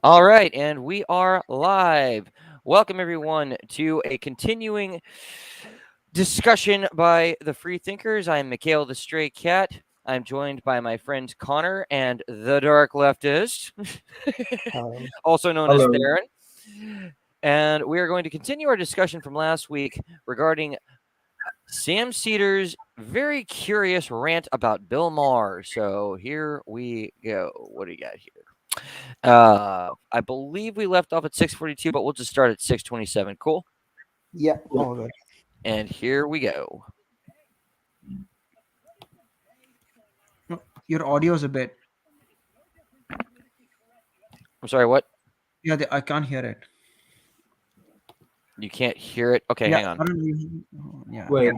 All right, and we are live. Welcome, everyone, to a continuing discussion by the Free Thinkers. I'm Mikhail the Stray Cat. I'm joined by my friend Connor and the Dark Leftist, also known as Hello. Theron. And we are going to continue our discussion from last week regarding Sam Seder's very curious rant about Bill Maher. So here we go. What do you got here? I believe we left off at 6:42, but we'll just start at 6:27. Cool. Yeah, all good. And here we go. No, your audio is a bit. I'm sorry. What? Yeah, I can't hear it. You can't hear it? Okay, Yeah, hang on. I don't know. Yeah, Wait.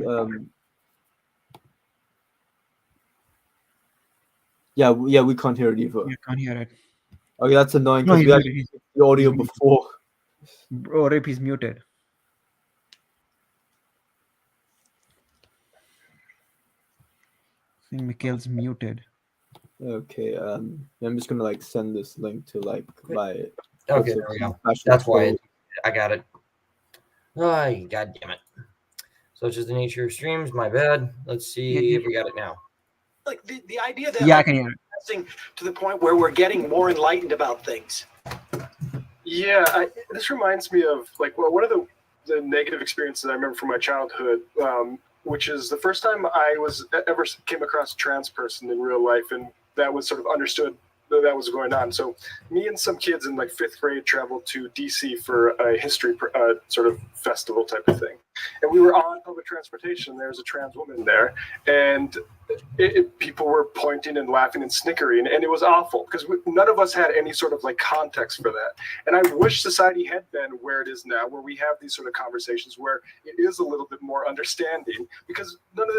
Yeah, we can't hear it either. yeah, can't hear it. Okay, that's annoying No, because he's we muted. actually heard the audio muted. before. Bro, Rip, he's muted. I think Mikhail's muted. Okay. I'm just gonna send this link to my. Okay, there we go. That's why I got it. Oh, God damn it. Such is the nature of streams. My bad. Let's see if we got it now. Like the idea that Yeah, I can hear it. To the point where we're getting more enlightened about things. Yeah, this reminds me of one of the negative experiences I remember from my childhood, which is the first time I ever came across a trans person in real life, and that was sort of understood that was going on. So me and some kids in fifth grade traveled to DC for a history sort of festival type of thing, and we were on public transportation. There was a trans woman there, and people were pointing and laughing and snickering, and it was awful because none of us had any sort of context for that. And I wish society had been where it is now, where we have these sort of conversations where it is a little bit more understanding, because none of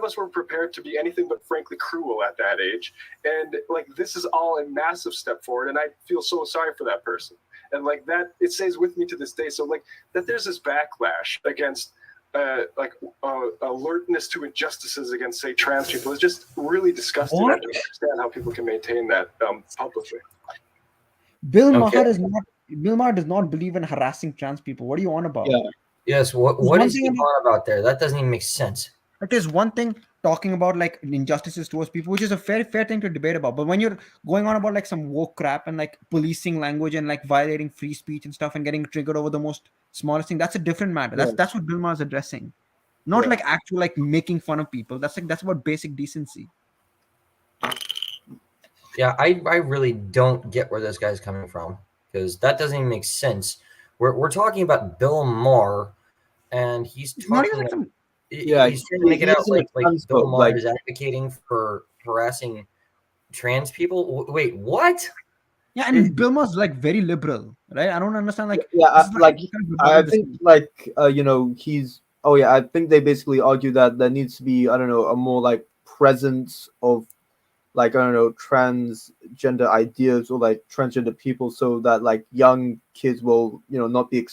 us were prepared to be anything but frankly cruel at that age. And this is all a massive step forward, and I feel so sorry for that person. And that, it stays with me to this day. So that there's this backlash against alertness to injustices against, say, trans people is just really disgusting. I don't understand how people can maintain that publicly. Bill Maher does not believe in harassing trans people. What are you on about? Yeah. Yes, what is he on about there? That doesn't even make sense. It is one thing talking about injustices towards people, which is a fair thing to debate about. But when you're going on about some woke crap and policing language and violating free speech and stuff and getting triggered over the most smallest thing, that's a different matter. That's what Bill Maher is addressing, not actual making fun of people. That's about basic decency. Yeah, I really don't get where this guy's coming from, because that doesn't even make sense. We're talking about Bill Maher, and he's talking. He's trying to make it out like Bill Maher is advocating for harassing trans people. Wait, what? Yeah, and Bill Maher's very liberal, right? I don't understand. I think he's. Oh yeah, I think they basically argue that there needs to be, I don't know, a more presence of I don't know, transgender ideas or transgender people, so that young kids will not be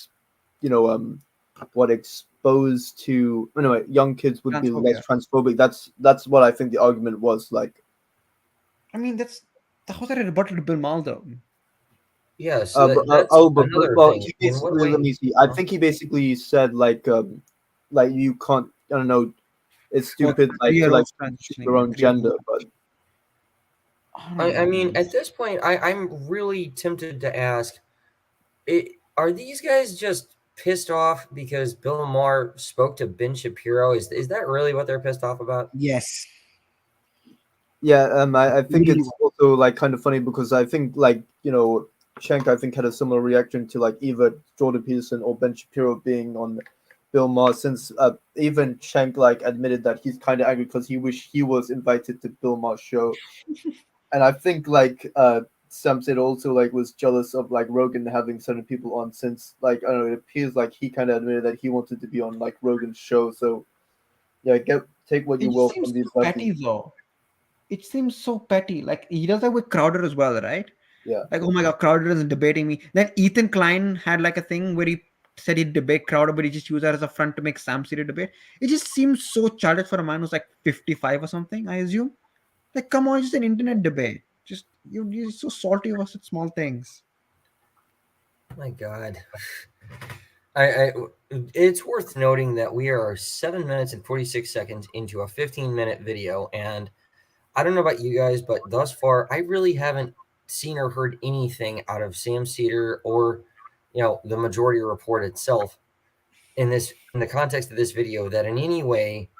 exposed to, anyway, young kids would be less transphobic. That's what I think the argument was. I mean, that was a rebuttal to Bill Maher, though. Yes. Let me see. I think he basically said you can't. I don't know. It's stupid to choose your own gender, but. I mean, at this point, I'm really tempted to ask: are these guys just pissed off because Bill Maher spoke to Ben Shapiro? Is that really what they're pissed off about? Yes. Yeah, I think it's also kind of funny because I think Schenk, I think, had a similar reaction to either Jordan Peterson or Ben Shapiro being on Bill Maher, since even Schenk admitted that he's kind of angry because he wished he was invited to Bill Maher's show. And I think Sam Seder also was jealous of Rogan having certain people on, since I don't know, it appears he kind of admitted that he wanted to be on Rogan's show. So yeah, take what you will from these petty though. It seems so petty. He does that with Crowder as well, right? Yeah. Oh my God, Crowder is debating me. Then Ethan Klein had a thing where he said he'd debate Crowder, but he just used that as a front to make Sam Seder debate. It just seems so childish for a man who's 55 or something, I assume. Come on, it's just an internet debate. Just you're so salty over such small things. my God. It's worth noting that we are 7 minutes and 46 seconds into a 15-minute video, and I don't know about you guys, but thus far, I really haven't seen or heard anything out of Sam Seder or, the Majority Report itself in the context of this video that in any way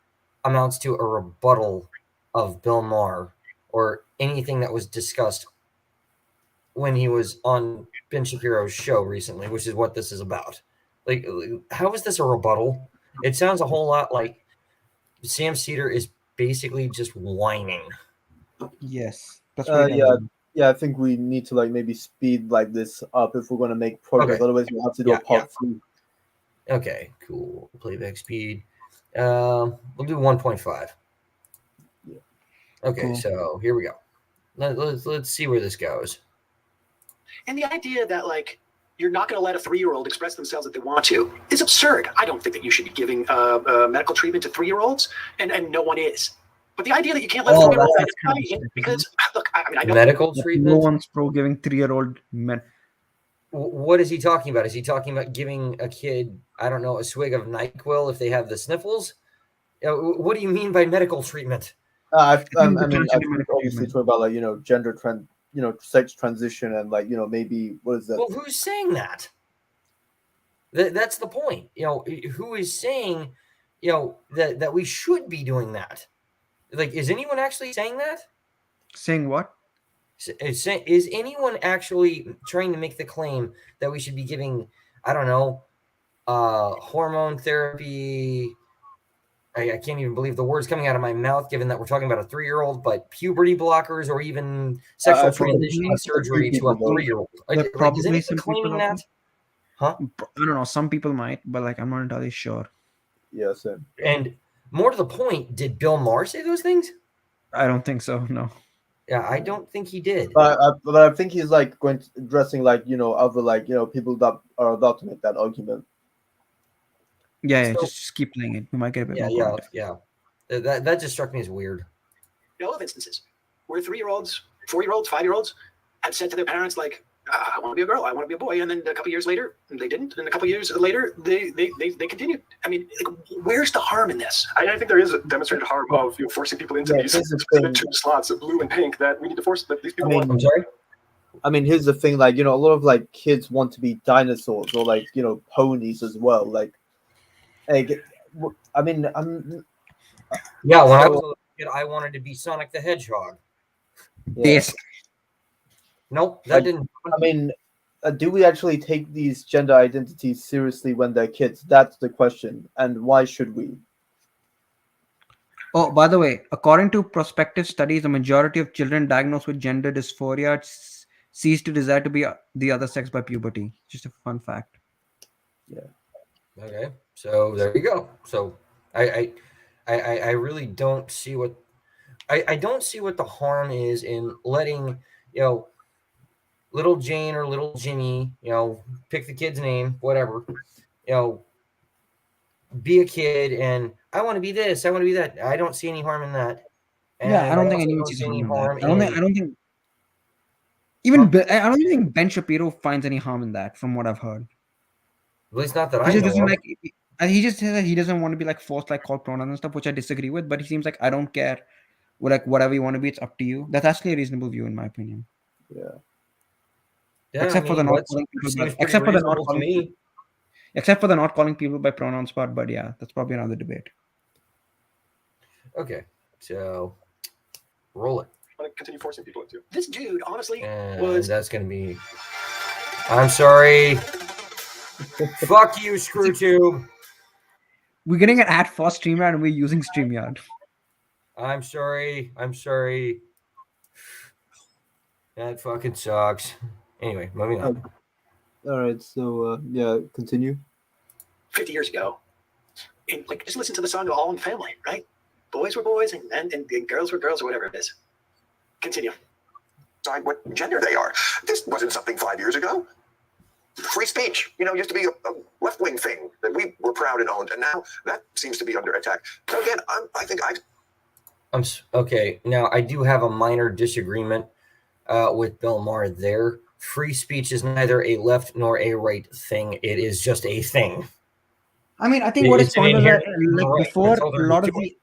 amounts to a rebuttal of Bill Maher or anything that was discussed when he was on Ben Shapiro's show recently, which is what this is about. Like, how is this a rebuttal? It sounds a whole lot like Sam Seder is basically just whining. Yes, that's what it Yeah, is. yeah. I think we need to like maybe speed like this up if we're going to make progress. Okay. Otherwise, we'll have to do a part 3. Okay, cool. Playback speed. We'll do 1.5. Yeah. Okay, Cool. so here we go. Let's see where this goes. And the idea that like you're not going to let a 3-year-old express themselves if they want to is absurd. I don't think that you should be giving medical treatment to 3-year-olds, and no one is. But the idea that you can't let a 3-year-old that's kind of stupid, because look, I mean, I know Medical No treatment? one's pro giving 3-year-old men. What is he talking about? Is he talking about giving a kid, I don't know, a swig of NyQuil if they have the sniffles? What do you mean by medical treatment? I mean, I potentially think medical obviously treatment. talking about like gender trend, sex transition, and like maybe what is that? Well, who's saying that? That's the point. Who is saying, that we should be doing that? Like, is anyone actually saying that? Saying what? Is anyone actually trying to make the claim that we should be giving, I don't know, hormone therapy? I can't even believe the words coming out of my mouth, given that we're talking about a 3-year-old, but puberty blockers or even sexual transitioning surgery to a 3-year-old. There Is anyone claiming that? Huh? I don't know. Some people might, but like I'm not entirely sure. Yeah, same. And more to the point, did Bill Maher say those things? I don't think so. No. Yeah, I don't think he did. But I think he's like going to addressing like other like people that are about to make that argument. Yeah, So- just keep playing it. We might get a bit more context. Yeah. That just struck me as weird. know of instances where 3-year-olds, 4-year-olds, 5-year-olds have said to their parents like, I want to be a girl, I want to be a boy, and then a couple years later they didn't, and a couple years later they continued. I mean, like, where's the harm in this? I think there is a demonstrated harm of forcing people into these specific 2 slots of blue and pink that we need to force that these people want. I'm sorry? I mean, here's the thing, like, a lot of like kids want to be dinosaurs or like, ponies as well. Like, I mean, Yeah, when I was a little kid, I wanted to be Sonic the Hedgehog. Yes. Nope, that didn't. I mean, do we actually take these gender identities seriously when they're kids? That's the question. And why should we? Oh, by the way, according to prospective studies, the majority of children diagnosed with gender dysphoria cease to desire to be the other sex by puberty. Just a fun fact. Yeah. Okay, so there you go. So I really don't see what I don't see what the harm is in letting little Jane or little Jimmy, pick the kid's name, whatever, be a kid and I want to be this, I want to be that. I don't see any harm in that. And Yeah, I don't think also anyone don't sees see any any harm harm in that. I don't think even I don't even think Ben Shapiro finds any harm in that, from what I've heard. At least not that He I just know doesn't of. like. He just says that he doesn't want to be like forced like called pronouns and stuff, which I disagree with. But he seems like I don't care. Like whatever you want to be, it's up to you. That's actually a reasonable view in my opinion. Yeah. Yeah, Except for the not calling people seems by, except for the not reasonable to calling me. except for the not calling people by pronouns part. But yeah, that's probably another debate. Okay, so roll it. I want to continue forcing people into. This dude, honestly, And was that's going to be. I'm sorry. Fuck you, ScrewTube. We're getting an ad for StreamYard and we're using StreamYard. I'm sorry. That fucking sucks. Anyway, moving on. All right. So yeah, continue. 50 years ago. And like, just listen to the song All in the Family, right? Boys were boys and girls were girls or whatever it is. Continue. Decide what gender they are. This wasn't something 5 years ago. Free speech, used to be a left-wing thing that we were proud and owned, and now that seems to be under attack. So again, Okay. Now I do have a minor disagreement with Bill Maher there. free speech is neither a left nor a right thing. It is just a thing. I mean, I think what his It's an point was that inherent like right. before That's all a there is lot to of it. the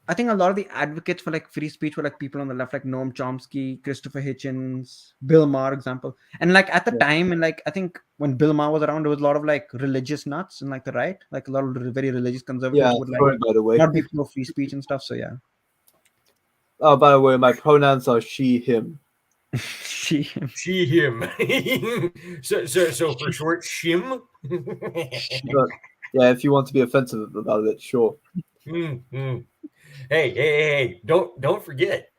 I think a lot of the advocates for like free speech were like people on the left, like Noam Chomsky, Christopher Hitchens, Bill Maher, example. And like at the time, and like I think when Bill Maher was around, there was a lot of like religious nuts and like the right, like a lot of very religious conservatives Yeah, would like sorry, by the way. not be pro free speech and stuff. So yeah, Oh, by the way, my pronouns are she, him. she. She, him. so for short, shim. But, yeah, if you want to be offensive about it, sure. Hey! Don't forget.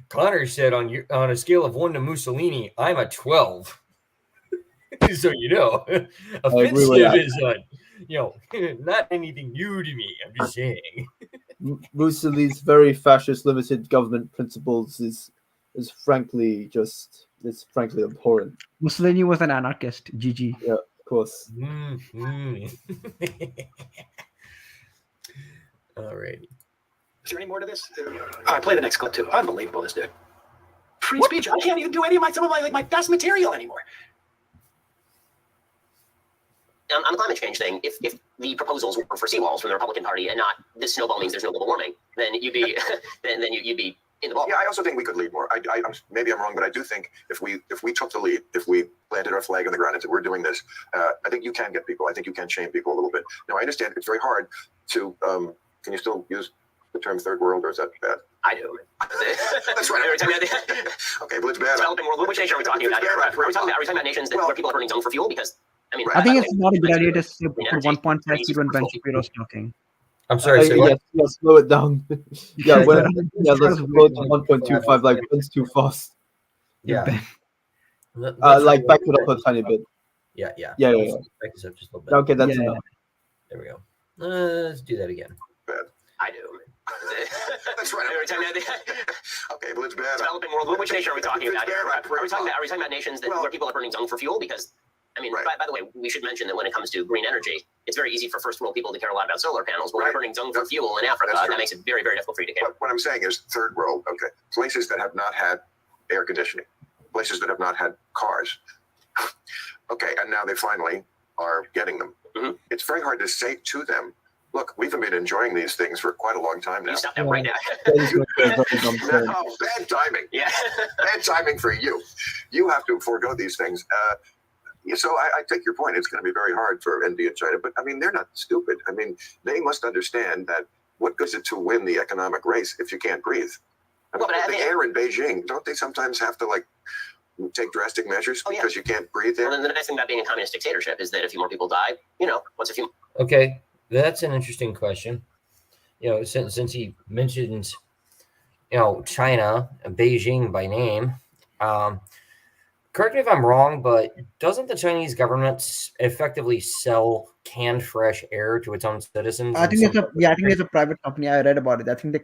Connor said on a scale of 1 to Mussolini, I'm a 12. So you know, agree with offensive that. is not anything new to me. I'm just saying. Mussolini's very fascist, limited government principles is frankly abhorrent. Mussolini was an anarchist. GG. Yeah, of course. Alrighty. Is there any more to this? I play the next clip too. Unbelievable, this dude. Free speech. I can't even do any of some of my best material anymore. On the climate change thing, if the proposals were for seawalls from the Republican Party and not this snowball means there's no global warming, then you'd be then you'd be in the ball. Yeah, I also think we could lead more. Maybe I'm wrong, but I do think if we took the lead, if we planted our flag on the ground and said we're doing this, I think you can get people. I think you can shame people a little bit. Now, I understand it's very hard to. Can you still use the term third world, or is that bad? I do. That's right. Every time Okay, but it's bad. developing world. Which nation are we talking about here? Are we talking about nations where people are burning dung for fuel? Because I mean, I think by it's the way, not a good idea to energy. put 1.5 feet when Ben Shapiro's talking. I'm sorry. Say what? Yeah, slow it down. yeah, Yeah, let's go to 1.25. Like it's too fast. Yeah. Like back it up a tiny bit. Yeah. Yeah. Back this up just a little bit. Okay, that's Yeah. enough. There we go. Let's do that again. I do. That's right. Every time Okay, but it's bad. developing world. Which nation are we talking about here? Are we talking about nations where people are burning dung for fuel? Because I mean, by the way, we should mention that when it comes to green energy, it's very easy for first world people to care a lot about solar panels. But when you're burning dung for fuel in Africa, that makes it very, very difficult for you to care. But what I'm saying is third world, okay. Places that have not had air conditioning, places that have not had cars. Okay, and now they finally are getting them. Mm-hmm. It's very hard to say to them, look, we've been enjoying these things for quite a long time now. You stop that right now. No, bad timing. Yeah. Bad timing for you. You have to forego these things. So I take your point. It's going to be very hard for India and China, but I mean, they're not stupid. I mean, they must understand that what goes it to win the economic race if you can't breathe? I mean, the air in Beijing, don't they sometimes have to like take drastic measures because you can't breathe there? Well, then the nice thing about being a communist dictatorship is that a few more people die, what's a few? Okay, that's an interesting question. Since he mentions, China, Beijing by name. Correct me if I'm wrong, but doesn't the Chinese government effectively sell canned fresh air to its own citizens? I think it's a private company. I read about it. I think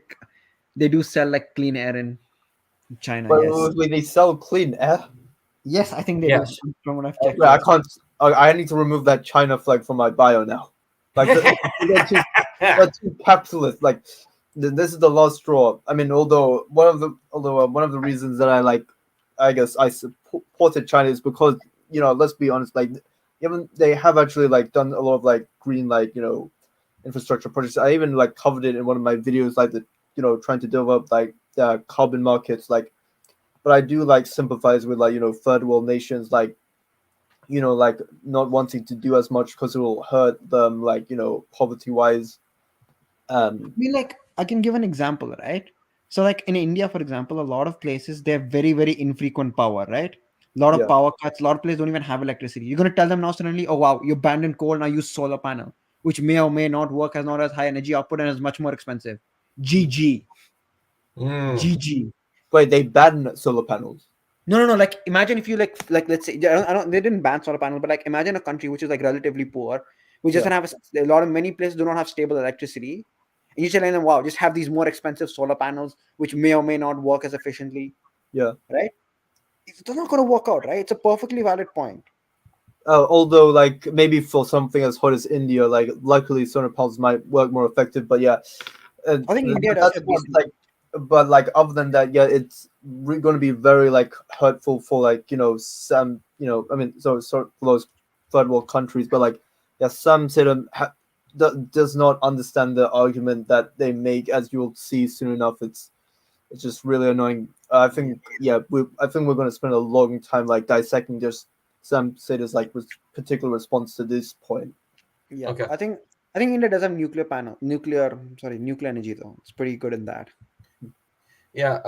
they do sell like clean air in China. But Yes. when they sell clean air, Yes, I think they Yes. do. From what I've checked. I can't. I need to remove that China flag from my bio now. Like they're too capitalist. Like this is the last straw. I mean, although one of the reasons that I guess I supported China is because let's be honest, like even they have actually like done a lot of like green infrastructure projects. I even like covered it in one of my videos, like trying to develop like carbon markets, like. But I do like sympathize with like third world nations, like like not wanting to do as much because it will hurt them, like poverty wise. I mean, like I can give an example, right? So, like in India, for example, a lot of places they have very, very infrequent power, right? A lot of power cuts. A lot of places don't even have electricity. You're gonna tell them now suddenly, oh wow, you abandoned coal, now use solar panel, which may or may not work, has not as high energy output and is much more expensive. GG. GG. Wait, they banned solar panels? No. Like imagine if you like let's say I don't they didn't ban solar panel, but like imagine a country which is like relatively poor, which doesn't have many places do not have stable electricity. And you're telling them, wow, just have these more expensive solar panels, which may or may not work as efficiently. Yeah. Right? It's not going to work out, right? It's a perfectly valid point. Although, like, maybe for something as hot as India, like, luckily solar panels might work more effective. But yeah. I think India that's does. like, but like other than that, yeah, it's going to be very like hurtful for like some I mean so for those third world countries, but like yeah, some Seder does not understand the argument that they make, as you'll see soon enough. It's just really annoying. I think I think we're going to spend a long time like dissecting just Sam Seder's like particular response to this point. Yeah, Okay. I think India does have nuclear energy though. It's pretty good in that. Yeah.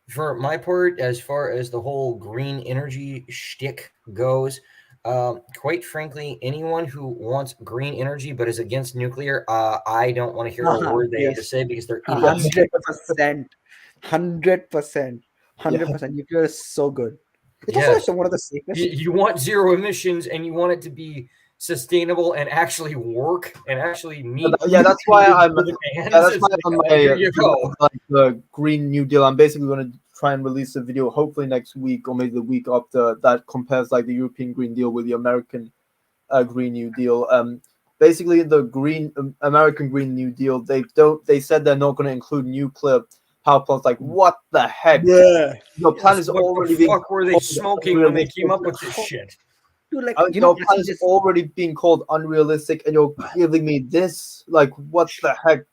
For my part, as far as the whole green energy shtick goes, quite frankly, anyone who wants green energy but is against nuclear, I don't want to hear a word they have to Yes. say because they're idiots. 100%, 100%, 100%. Nuclear is so good. It's Yes. also one of the safest. You want zero emissions and you want it to be sustainable and actually work and actually meet. That's why I'm. demands. That's It's why like, on oh, my here you go. like the Green New Deal, I'm basically going to try and release a video, hopefully next week or maybe the week after, that compares like the European Green Deal with the American Green New Deal. Basically, the American Green New Deal, they said they're not going to include nuclear power plants. Like, what the heck? Yeah. Your plan is What already the being fuck were they called smoking when they came up unrealistic. with this shit? Dude, like Your plan is already being called unrealistic, and you're giving me this? Like, what the heck?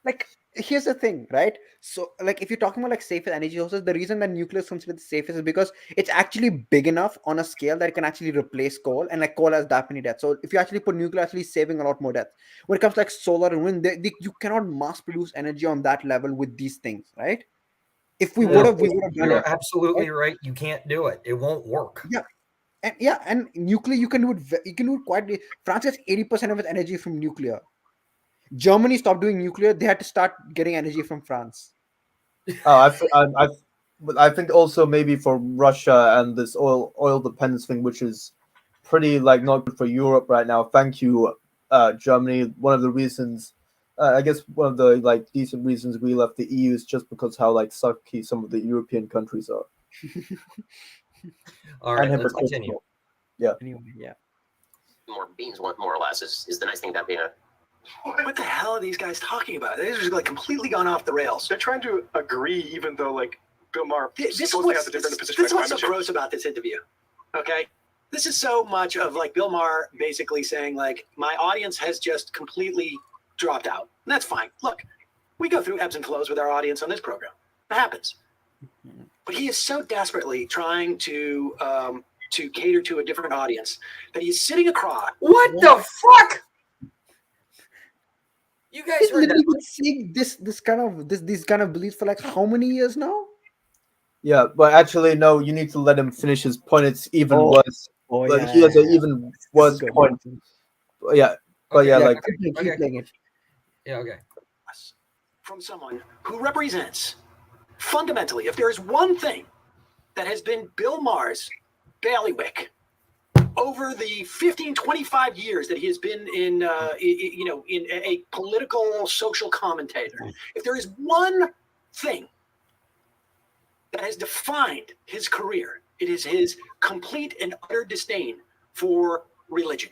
like here's the thing, right? So like if you're talking about like safer energy sources, the reason that nuclear is considered the safest is because it's actually big enough on a scale that it can actually replace coal, and like coal has that many deaths. So if you actually put nuclear, actually saving a lot more deaths. When it comes to like solar and wind, you cannot mass produce energy on that level with these things, right? If we would have done You're it. absolutely right. You can't do it. It won't work. Yeah, and nuclear you can do it. You can do it quite. France gets 80% of its energy from nuclear. Germany stopped doing nuclear. They had to start getting energy from France. I think also maybe for Russia and this oil dependence thing, which is pretty like not good for Europe right now. Thank you, Germany. One of the reasons, I guess, one of the like decent reasons we left the EU is just because how like sucky some of the European countries are. All right, And let's continue. Anyway, yeah. More beans, more or less, is the nice thing about being a. What the hell are these guys talking about? They're just like completely gone off the rails. They're trying to agree, even though like Bill Maher This is supposedly what's, has a different position. this is what's so gross about this interview. Okay, this is so much of like Bill Maher basically saying like my audience has just completely dropped out, and that's fine. Look, we go through ebbs and flows with our audience on this program. It happens. But he is so desperately trying to cater to a different audience that he's sitting across. What the fuck? You guys He's heard literally that? been saying these kind of beliefs for like how many years now? Yeah, but actually, no. You need to let him finish his point. It's even worse. Oh But yeah. he has an even worse Good. point. Yeah, but Okay, yeah, yeah, like Keep playing it. Yeah, okay. From someone who represents fundamentally, if there is one thing that has been Bill Maher's bailiwick over the 15, 25 years that he has been in a political social commentator, if there is one thing that has defined his career, it is his complete and utter disdain for religion.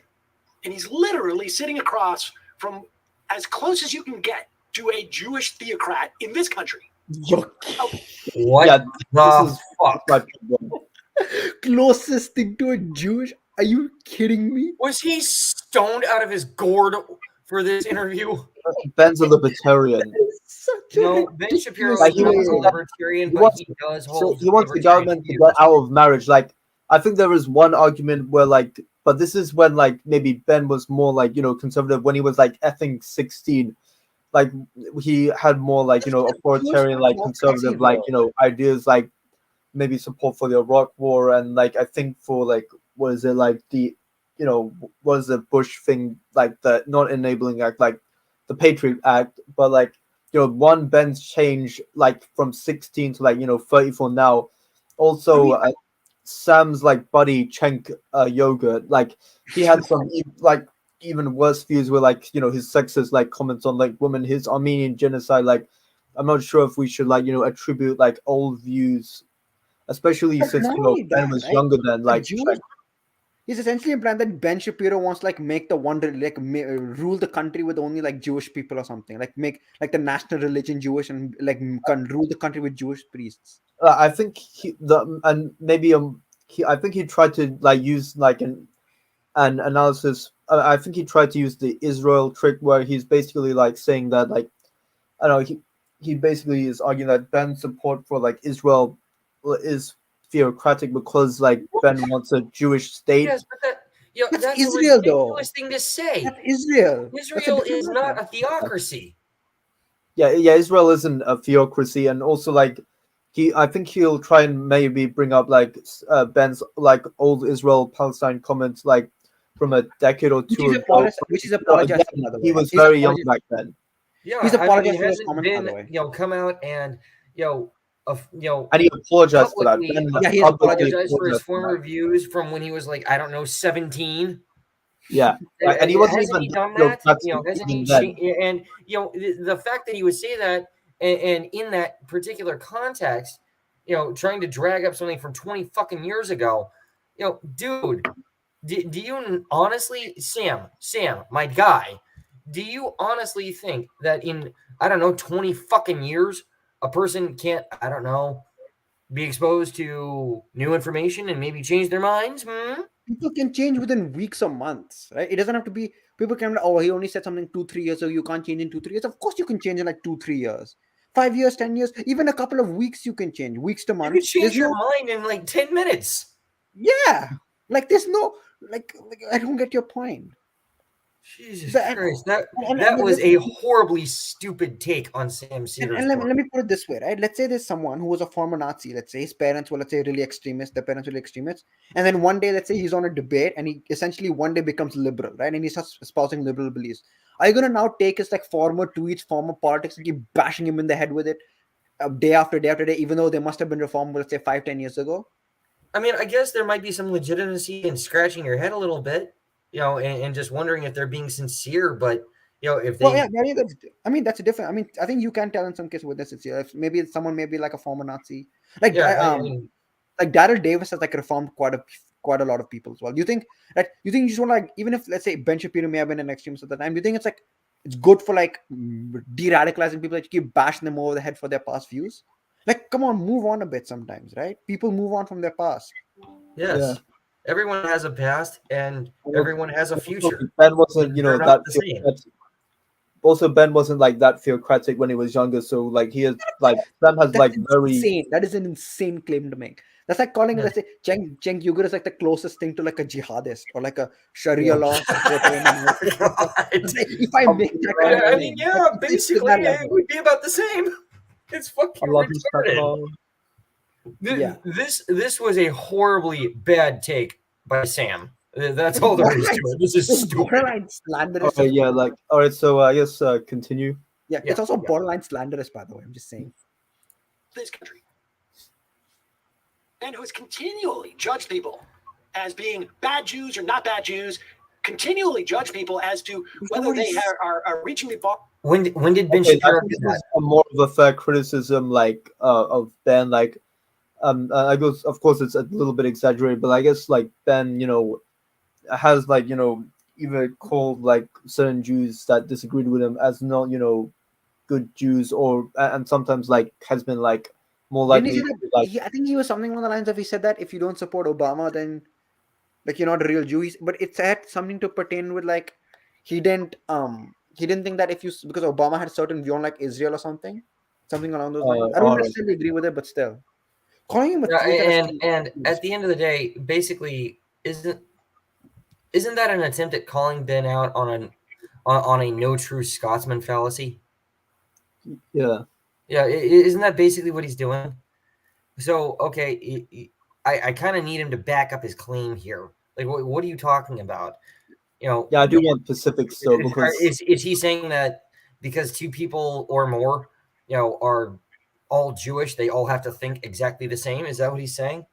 And he's literally sitting across from as close as you can get to a Jewish theocrat in this country. What yeah, the this is fuck? my problem. Closest thing to a Jewish? Are you kidding me? Was he stoned out of his gourd for this interview? Ben's a libertarian. No, Ben Shapiro Like, is not a libertarian, but he does So hold. he wants the libertarian government to views. get out of marriage. Like, I think there is one argument where, like, but this is when, like, maybe Ben was more, like, conservative when he was, like, I think 16. Like, he had more, like, authoritarian, like, conservative, like, ideas, like, maybe support for the Iraq War and, like, I think for, like, what is it, like, the, what is the Bush thing, like, the not enabling act, like, the Patriot Act, but, like, one Ben's change like from 16 to like 34 now. Also, Sam's like buddy Cenk Yogurt, like he had some like even worse views where like his sexist like comments on like women, his Armenian genocide. Like I'm not sure if we should like attribute like old views, especially since Ben was younger than like Cenk. He's essentially implying that Ben Shapiro wants like make the one rule the country with only like Jewish people or something, like make like the national religion Jewish and like rule the country with Jewish priests. I think I think he tried to like use like an analysis. I think he tried to use the Israel trick where he's basically like saying that like I don't know he basically is arguing that Ben's support for like Israel is theocratic because like Ben wants a Jewish state. Yes, but That's that's Israel, a ridiculous thing to say. That's Israel. Israel is not a theocracy. Yeah, Israel isn't a theocracy, and also like I think he'll try and maybe bring up like Ben's like old Israel Palestine comments like from a decade or two ago. Which is apologizing, by the way. He was very young back then. Yeah, he's apologizing he for his hasn't comments, by the been, way. come out and And he apologized for that. publicly Ben, Yeah, he apologized for his apologized former views from when he was like, I don't know, 17. Yeah, and he wasn't Hasn't even he done that? Hasn't he? even then. And the fact that he would say that, and in that particular context, trying to drag up something from 20 fucking years ago, dude, do you honestly, Sam, my guy, do you honestly think that in, I don't know, 20 fucking years, a person can't, I don't know, be exposed to new information and maybe change their minds? People can change within weeks or months, right? It doesn't have to be. People can be, oh, he only said something 2-3 years, so you can't change in 2-3 years. Of course, you can change in like 2-3 years, 5 years, 10 years, even a couple of weeks. You can change weeks to months. You can change your mind in like 10 minutes. Yeah, like there's no like I don't get your point. Jesus Christ, that was a horribly stupid take on Sam Seder's and let me put it this way, right? Let's say there's someone who was a former Nazi. Let's say his parents were, let's say, really extremist. Their parents were really extremists. And then one day, let's say he's on a debate and he essentially one day becomes liberal, right? And he starts espousing liberal beliefs. Are you going to now take his like former tweets, former politics and keep bashing him in the head with it day after day after day, even though they must have been reformed, let's say 5-10 years ago? I mean, I guess there might be some legitimacy in scratching your head a little bit, and just wondering if they're being sincere. But if they, well, yeah, that's different. I mean, I think you can tell in some cases with this. If maybe someone may be like a former Nazi, like like Daryl Davis has like reformed quite a lot of people as well. Do you think that you just want like, even if let's say Ben Shapiro may have been an extremist at the time, do you think it's like it's good for like de-radicalizing people that you keep bashing them over the head for their past views? Like, come on, move on a bit sometimes, right? People move on from their past. Yes. Yeah. Everyone has a past and everyone has a future. Ben wasn't, that theocratic. Also, Ben wasn't like that theocratic when he was younger. So like he has like Sam has like very insane. That is an insane claim to make. That's like calling, let's say, Cenk Uygur is like the closest thing to like a jihadist or like a Sharia law supporter. If I make that kind of claim, basically it would be about the same. It's fucking retarded. This was a horribly bad take by Sam. That's all there is to it. This is stupid. Borderline slanderous. Yeah, like all right. So I guess continue. Yeah, it's also borderline slanderous, by the way. I'm just saying. This country, and who has continually judged people as being bad Jews or not bad Jews, continually judge people as to whether they are reaching the bar. When did Ben Shapiro do that? More of a fair criticism, like of Ben, like I guess of course it's a little bit exaggerated, but I guess like Ben, has like either called like certain Jews that disagreed with him as not good Jews, or and sometimes like has been like more likely. I think he was something along the lines of he said that if you don't support Obama, then like you're not a real Jew. But it had something to pertain with like he didn't think that because Obama had a certain view on like Israel or something along those lines. I don't necessarily agree with it, but still calling him and at the end of the day, basically isn't that an attempt at calling Ben out on a no true Scotsman fallacy? Yeah. Isn't that basically what he's doing? So okay, I kind of need him to back up his claim here. Like, what are you talking about? Yeah, I do want specifics though, because is he saying that because two people or more, are all Jewish, they all have to think exactly the same? Is that what he's saying?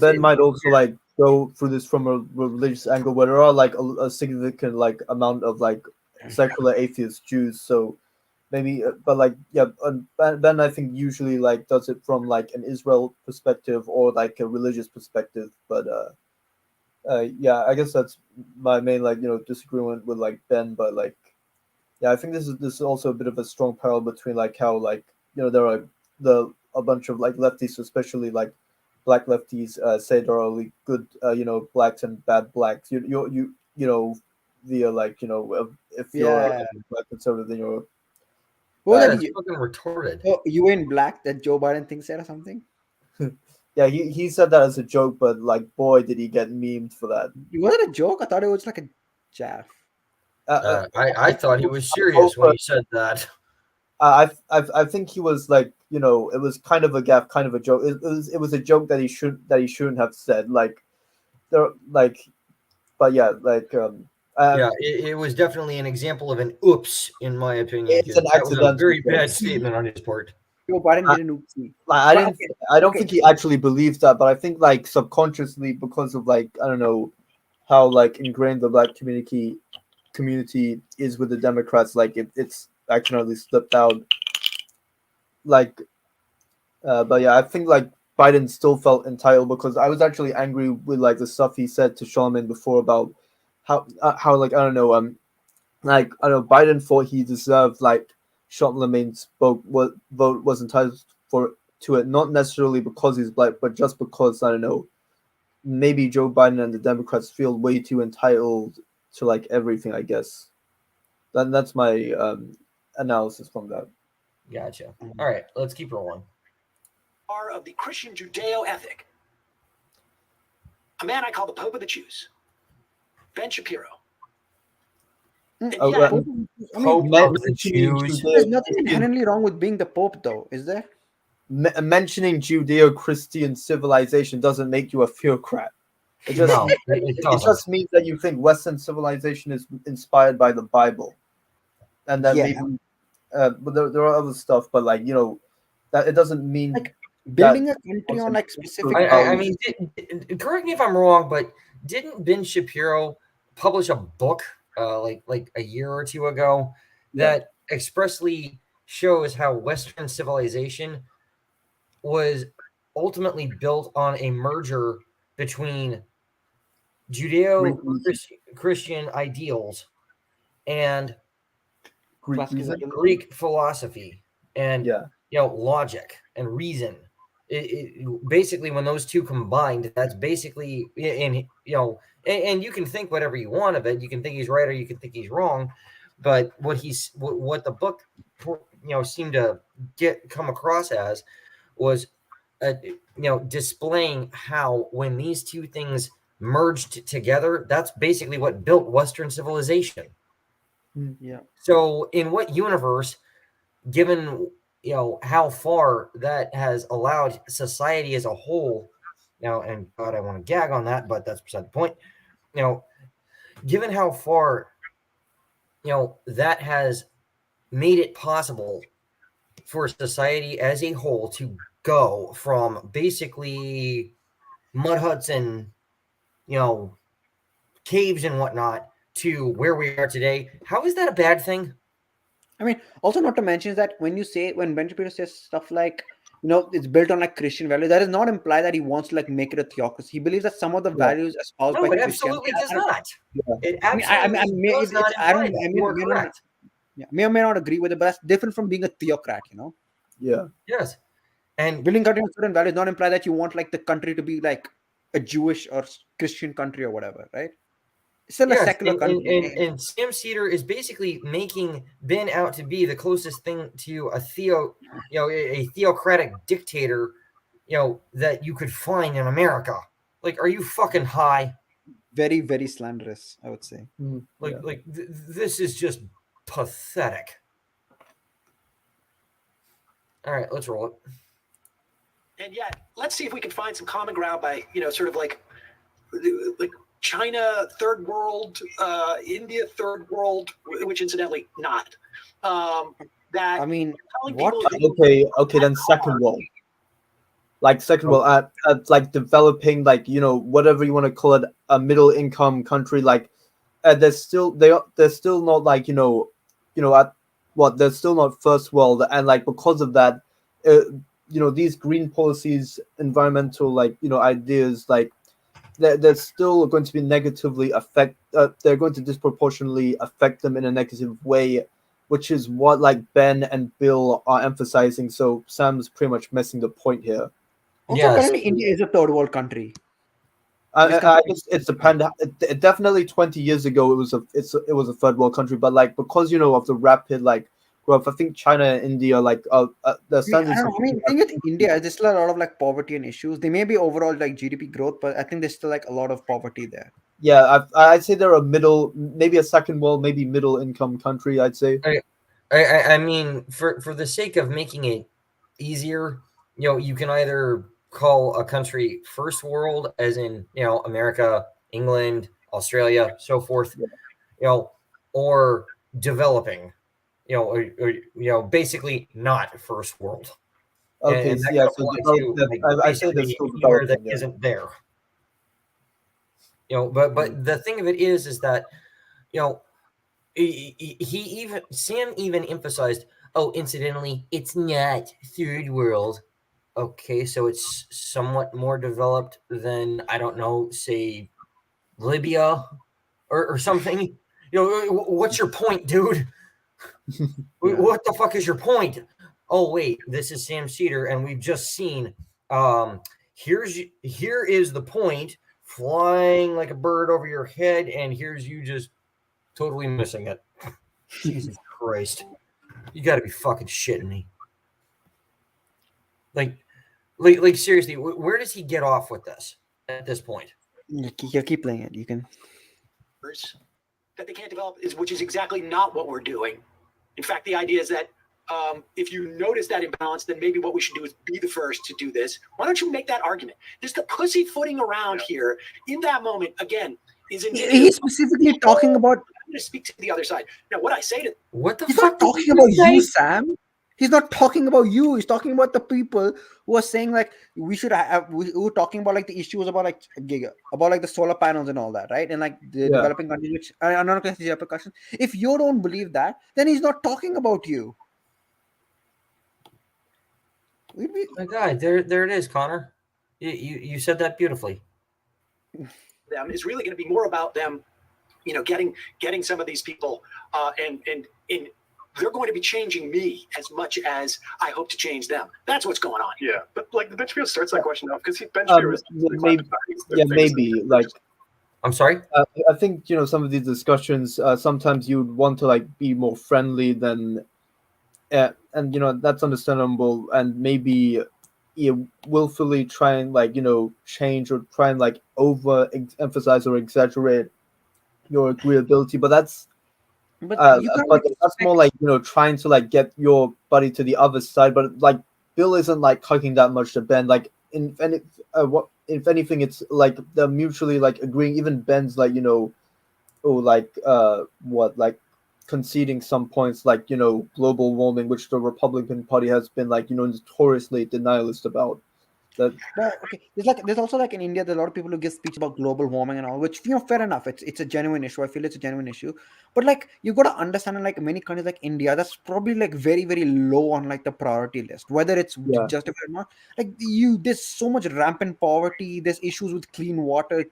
Ben might also like go through this from a religious angle, where there are like a significant like amount of like secular atheist Jews. So maybe, but like yeah, Ben I think usually like does it from like an Israel perspective or like a religious perspective, but yeah, I guess that's my main like disagreement with like Ben, but like yeah, I think this is also a bit of a strong parallel between like how like there are a bunch of like lefties, especially like black lefties, say there are like good blacks and bad blacks. Via like if you're Yeah. a black conservative, then you're What was Yeah, that? it's fucking retarded. You in black that Joe Biden thinks that or something? yeah, he said that as a joke, but like boy did he get memed for that. Was it a joke? I thought it was like a jaff. I thought he was hope, serious when he said that. I think he was like it was kind of a gaff, kind of a joke. It was a joke that he shouldn't have said. Like there like, but yeah, like Yeah, it was definitely an example of an oops, in my opinion. it's an That was a accidental very joke. bad statement on his part. Joe Biden Uh, didn't oopsie. Like, But okay, I don't okay. think he actually believes that, but I think like subconsciously because of like I don't know how like ingrained the black community is with the Democrats, like it's accidentally slipped out. Like, but yeah, I think like Biden still felt entitled because I was actually angry with like the stuff he said to Charlemagne before about how like I don't know like I don't know Biden thought he deserved like Charlemagne's vote was entitled for to it, not necessarily because he's black, but just because I don't know maybe Joe Biden and the Democrats feel way too entitled to like everything. I guess that's my analysis from that. Gotcha. All right, let's keep rolling. Of the Christian Judeo ethic. A man I call the Pope of the Jews, Ben Shapiro. And Oh, yet, I Pope mean, of the Jews. there's nothing inherently wrong with being the Pope, though, is there? Mentioning Judeo-Christian civilization doesn't make you a theocrat. It just No, it it doesn't. just means that you think Western civilization is inspired by the Bible, and that Yeah. maybe but there are other stuff, but like that it doesn't mean Like building a country on like specific I values. mean, correct me if I'm wrong, but didn't Ben Shapiro publish a book like a year or two ago that expressly shows how Western civilization was ultimately built on a merger between Judeo-Christian ideals and Greek reason. Greek philosophy and Yeah. logic and reason. Basically, when those two combined, that's basically and you can think whatever you want of it. You can think he's right or you can think he's wrong, but what the book seemed to come across as was displaying how when these two things merged together, that's basically what built Western civilization. Yeah. So in what universe, given how far that has allowed society as a whole now, and God, I want to gag on that, but that's beside the point. Given how far that has made it possible for society as a whole to go from basically mud huts and caves and whatnot to where we are today, how is that a bad thing? I mean, also not to mention is that when Ben Shapiro says stuff like, it's built on like Christian values, that does not imply that he wants to like make it a theocracy. He believes that some of the values espoused No, by it Christianity absolutely does not. It I mean, absolutely does not imply that. You are correct. may or may not agree with it, but that's different from being a theocrat, Yeah. Yes. And building country on certain values not imply that you want like the country to be like a Jewish or Christian country or whatever, right? It's still a secular country. And Sam Seder is basically making Ben out to be the closest thing to a theocratic dictator, that you could find in America. Like, are you fucking high? Very, very slanderous, I would say. This is just pathetic. All right, let's roll it. And yet, let's see if we can find some common ground by, sort of like China, third world, India, third world, which incidentally not. That I mean, what? Okay, then second world. Like second world, like developing, like whatever you want to call it, a middle income country. Like, they're still not like at they're still not first world, and like because of that, these green policies, environmental ideas, like they're still going to be negatively they're going to disproportionately affect them in a negative way, which is what like Ben and Bill are emphasizing. So Sam's pretty much missing the point here. Also, Yes. currently India is a third world country. It's dependent. It definitely 20 years ago it was a third world country, but like because of the rapid like growth, I think China and India the I standards. don't know. I mean, thing with India, there's still a lot of like poverty and issues. There may be overall like GDP growth, but I think there's still like a lot of poverty there. Yeah, I'd say they're maybe a second world, maybe middle income country. I'd say. I mean, for the sake of making it easier, you can either call a country first world, as in America, England, Australia, so forth, or developing, or basically not first world. Okay, and that yeah. could So apply to, like, I say that's basically still anywhere that developing. Yeah. isn't there. But the thing of it is that Sam even emphasized, oh, incidentally, it's not third world. Okay, so it's somewhat more developed than, I don't know, say Libya or something. What's your point, dude? Yeah. What the fuck is your point? Oh wait, this is Sam Seder, and we've just seen here is the point, flying like a bird over your head, and here's you just totally missing it. Jesus Christ. You gotta be fucking shitting me. Like seriously, where does he get off with this at this point? You keep playing it. You can. That they can't develop which is exactly not what we're doing. In fact, the idea is that if you notice that imbalance, then maybe what we should do is be the first to do this. Why don't you make that argument? Just the pussyfooting around here in that moment again is in. He's specifically talking about. I'm going to speak to the other side now. What I say to what the He's fuck not talking about you, Sam. He's not talking about you. He's talking about the people who are saying like we should have. We were talking about like the issues about like the solar panels and all that, right? And like the developing countries, which I'm not going to say repercussions. If you don't believe that, then he's not talking about you. My God, there it is, Connor. You said that beautifully. them is really going to be more about them, getting some of these people, and they're going to be changing me as much as I hope to change them. That's what's going on. Yeah, but like the Ben Shapiro starts that question off because Ben Shapiro is maybe like. I'm sorry. I think some of these discussions sometimes you'd want to like be more friendly than, and that's understandable, and maybe willfully try and like change or try and like over emphasize or exaggerate your agreeability, but that's. But that's more like trying to like get your buddy to the other side. But like Bill isn't like hugging that much to Ben. Like if anything, it's like they're mutually like agreeing. Even Ben's like conceding some points like global warming, which the Republican Party has been like notoriously denialist about. But okay, there's also like in India, there are a lot of people who give speech about global warming and all, which fair enough. It's a genuine issue. I feel it's a genuine issue. But like you got to understand, in like many countries like India, that's probably like very very low on like the priority list, whether it's justified or not. Like there's so much rampant poverty. There's issues with clean water.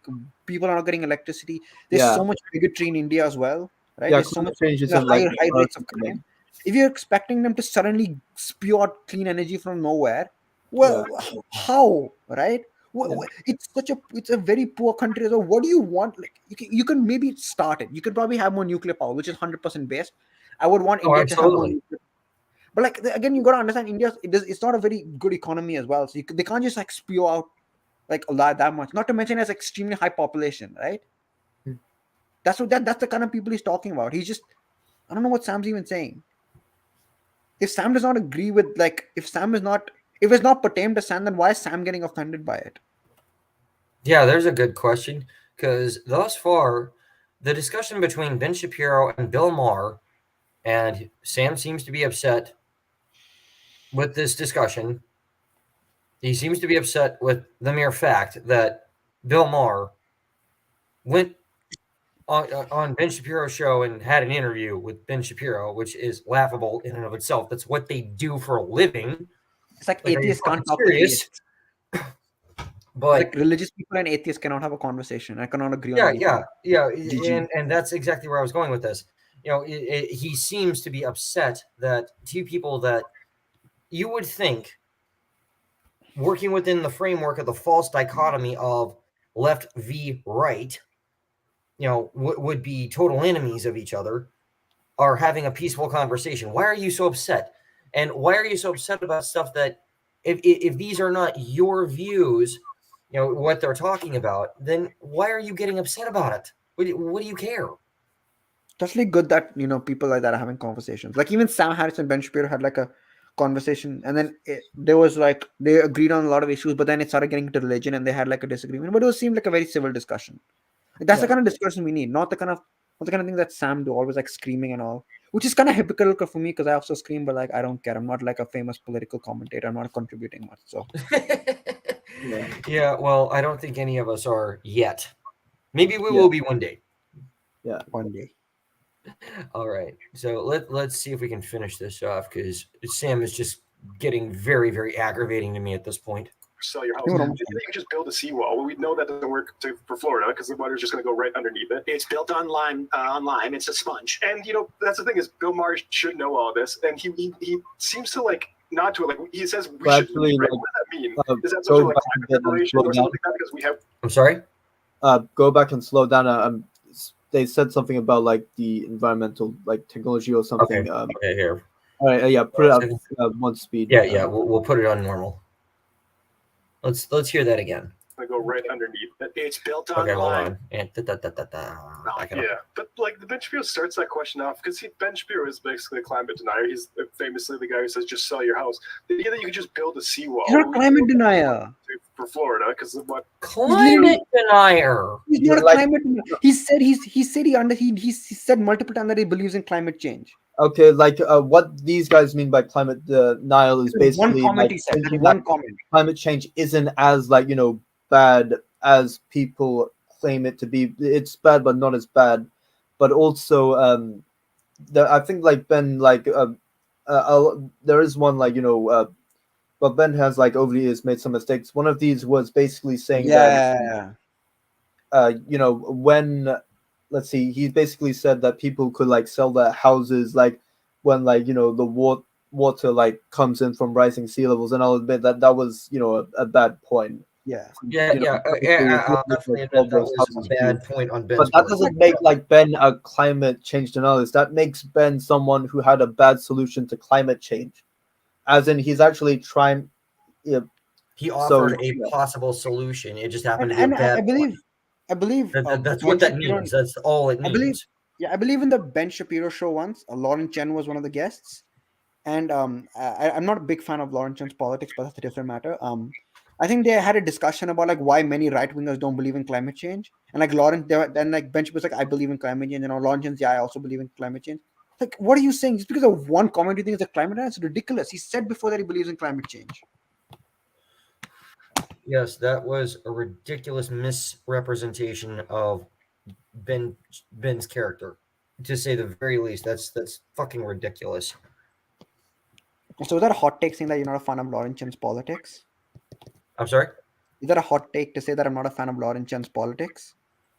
People are not getting electricity. There's so much bigotry in India as well, right? Yeah, there's so much high rates of crime. If you're expecting them to suddenly spew out clean energy from nowhere. Well, how, right? It's a very poor country. So what do you want? Like you can maybe start it. You could probably have more nuclear power, which is 100% based. I would want India to have more nuclear. But like again, you got to understand it's not a very good economy as well. So they can't just like spew out like a lot that much. Not to mention it's extremely high population, right? That's the kind of people he's talking about. He's just, I don't know what Sam's even saying. If Sam does not agree with if it's not pertained to Sam, then why is Sam getting offended by it? Yeah, there's a good question, because thus far, the discussion between Ben Shapiro and Bill Maher, and Sam seems to be upset with this discussion. He seems to be upset with the mere fact that Bill Maher went on Ben Shapiro's show and had an interview with Ben Shapiro, which is laughable in and of itself. That's what they do for a living. It's like Like, are you atheists can't fucking talk to serious? theists. But Like religious people and atheists cannot have a conversation. I cannot agree on anything. yeah, GG. and that's exactly where I was going with this. He seems to be upset that two people that you would think, working within the framework of the false dichotomy of left v right, would be total enemies of each other, are having a peaceful conversation. Why are you so upset? And why are you so upset about stuff that, if these are not your views, what they're talking about, then why are you getting upset about it? What do you care? It's actually good that people like that are having conversations. Like even Sam Harris and Ben Shapiro had like a conversation, and then there was like they agreed on a lot of issues, but then it started getting into religion, and they had like a disagreement. But it seemed like a very civil discussion. Like, that's the kind of discussion we need, not the kind of thing that Sam do, always like screaming and all, which is kind of hypocritical for me because I also scream, but like I don't care. I'm not like a famous political commentator. I'm not contributing much. So Yeah, well, I don't think any of us are yet. Maybe we will be one day. Yeah, one day. All right, so let's see if we can finish this off, because Sam is just getting very, very aggravating to me at this point. Sell your house. You can just build a seawall. Well, we know that doesn't work for Florida because the water's just going to go right underneath it. It's built on lime. It's a sponge. And that's the thing is, Bill Maher should know all this, and he seems to like not to it. Like he says we should. Right? What does that mean? Is that sort of like climate separation or something like that? Because we have. I'm sorry. Go back and slow down. They said something about like the environmental like technology or something. Okay, here. All right, yeah, put it up one speed. Yeah, we'll put it on normal. Let's hear that again. Going to go right underneath it. It's built on lime. Hold on. And yeah, but like the Ben Shapiro starts that question off because Ben Shapiro is basically a climate denier. He's famously the guy who says just sell your house. The idea that you can just build a seawall. He's not a climate denier for Florida because of what climate denier. He's not a climate denier. He said multiple times that he believes in climate change. Okay, like what these guys mean by climate denial is basically one comment he said. One comment. Climate change isn't as like bad as people claim it to be. It's bad, but not as bad. But also, I think like Ben, like there is one like but Ben has like over the years made some mistakes. One of these was basically saying that when. Let's see. He basically said that people could like sell their houses like when like the water like comes in from rising sea levels, and I'll admit that was a bad point. Yeah. Definitely that was a bad point on Ben's But that doesn't make like Ben a climate change denialist. That makes Ben someone who had a bad solution to climate change, as in he's actually trying. Yeah, he offered a possible solution. It just happened to be a bad. I believe that's what that means. That's all it means. I believe in the Ben Shapiro show once. Lauren Chen was one of the guests, and I'm not a big fan of Lauren Chen's politics, but that's a different matter. I think they had a discussion about like why many right wingers don't believe in climate change, and like then like Ben Shapiro was like, I believe in climate change, and Lauren Chen's I also believe in climate change. Like, what are you saying? Just because of one comment you think it's a climate change? It's ridiculous. He said before that he believes in climate change. Yes, that was a ridiculous misrepresentation of Ben's character, to say the very least. That's fucking ridiculous. So is that a hot take saying that you're not a fan of Lauren Chen's politics? I'm sorry? Is that a hot take to say that I'm not a fan of Lauren Chen's politics?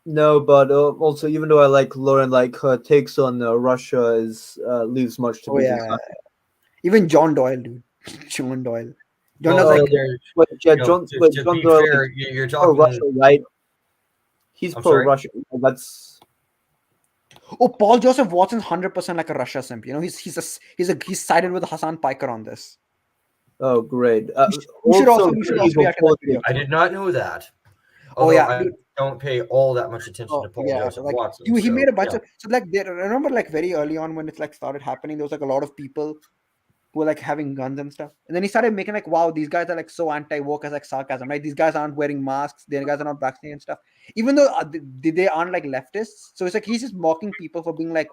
No, but also even though I like Lauren, like her takes on Russia leaves much to be desired. Even John Doyle, dude. John Doyle. John Doyle. You're talking Russia, right? He's pro-Russia. That's. Oh, Paul Joseph Watson's 100% like a Russia simp. He's sided with Hassan Piker on this. Oh, great! We should also I did not know that. I don't pay all that much attention to Paul Joseph Watson. He made a bunch of I remember like very early on when it like started happening, there was like a lot of people who were like having guns and stuff, and then he started making like, wow, these guys are like so anti-woke as like sarcasm, right? These guys aren't wearing masks, these guys are not vaccinated and stuff, even though they aren't like leftists. So it's like he's just mocking people for being like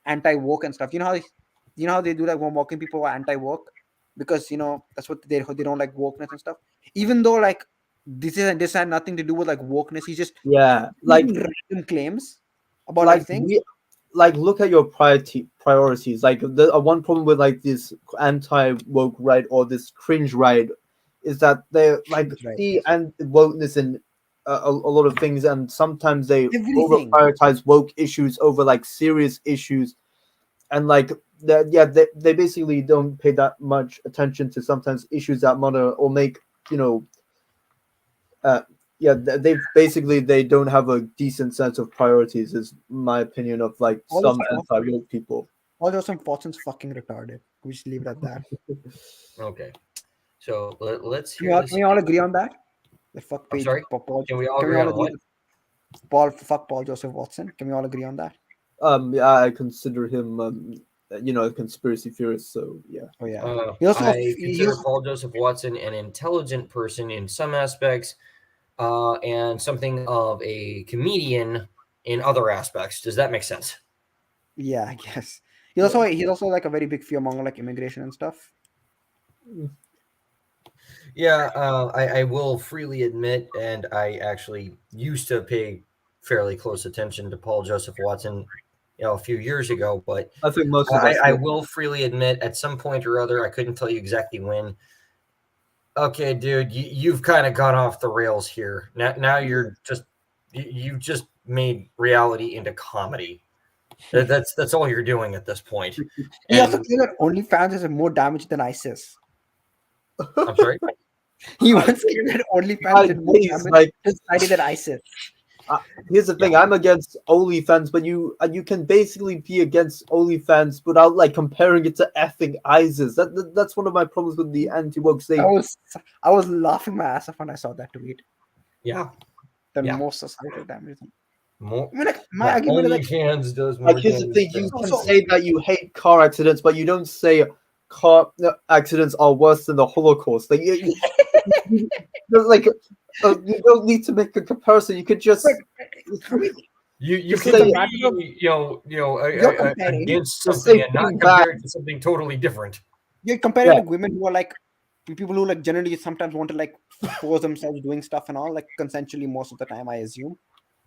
anti-woke and stuff. You know how they do like mocking people who are anti-woke, because that's what they don't like wokeness and stuff, even though like this had nothing to do with like wokeness. He's just like random claims about like things. look at your priorities. Like the one problem with like this anti-woke right or this cringe right is that they like Right. see and wokeness in a lot of things, and sometimes they over Everything. prioritize woke issues over like serious issues, and like they basically don't pay that much attention to sometimes issues that matter or make they don't have a decent sense of priorities, is my opinion of like All some those anti-woke people. All those Fortune's fucking retarded. We just leave it at that. Okay. So let's Can hear we this. all agree on that? The fuck I'm page. sorry? Paul, Can we all agree on what? Fuck Paul Joseph Watson. Can we all agree on that? Yeah, I consider him a conspiracy theorist, so yeah. Oh yeah. I consider Paul Joseph Watson an intelligent person in some aspects, and something of a comedian in other aspects. Does that make sense? Yeah, I guess. He's also like a very big fearmonger, like immigration and stuff. Yeah, I will freely admit, and I actually used to pay fairly close attention to Paul Joseph Watson, a few years ago. But I think most of us. I will freely admit, at some point or other, I couldn't tell you exactly when. Okay, dude, you've kind of gone off the rails here. Now you've just made reality into comedy. That's all you're doing at this point. He also claimed that OnlyFans is more damage than ISIS. I'm sorry? He once claimed that OnlyFans did more damage to society than ISIS. Here's the thing: I'm against OnlyFans, but you can basically be against OnlyFans without like comparing it to effing ISIS. That's one of my problems with the anti-woke thing. I was laughing my ass off when I saw that tweet. Yeah. More societal damage. More. I mean, like my argument is like OnlyFans does more. Like, here's the thing: you can say that you hate car accidents, but you don't say car accidents are worse than the Holocaust. Like, you don't need to make a comparison. You could just you can say against something and not compare it to something totally different. You're comparing like women who are like people who like generally sometimes want to like force themselves doing stuff and all, like consensually most of the time, I assume,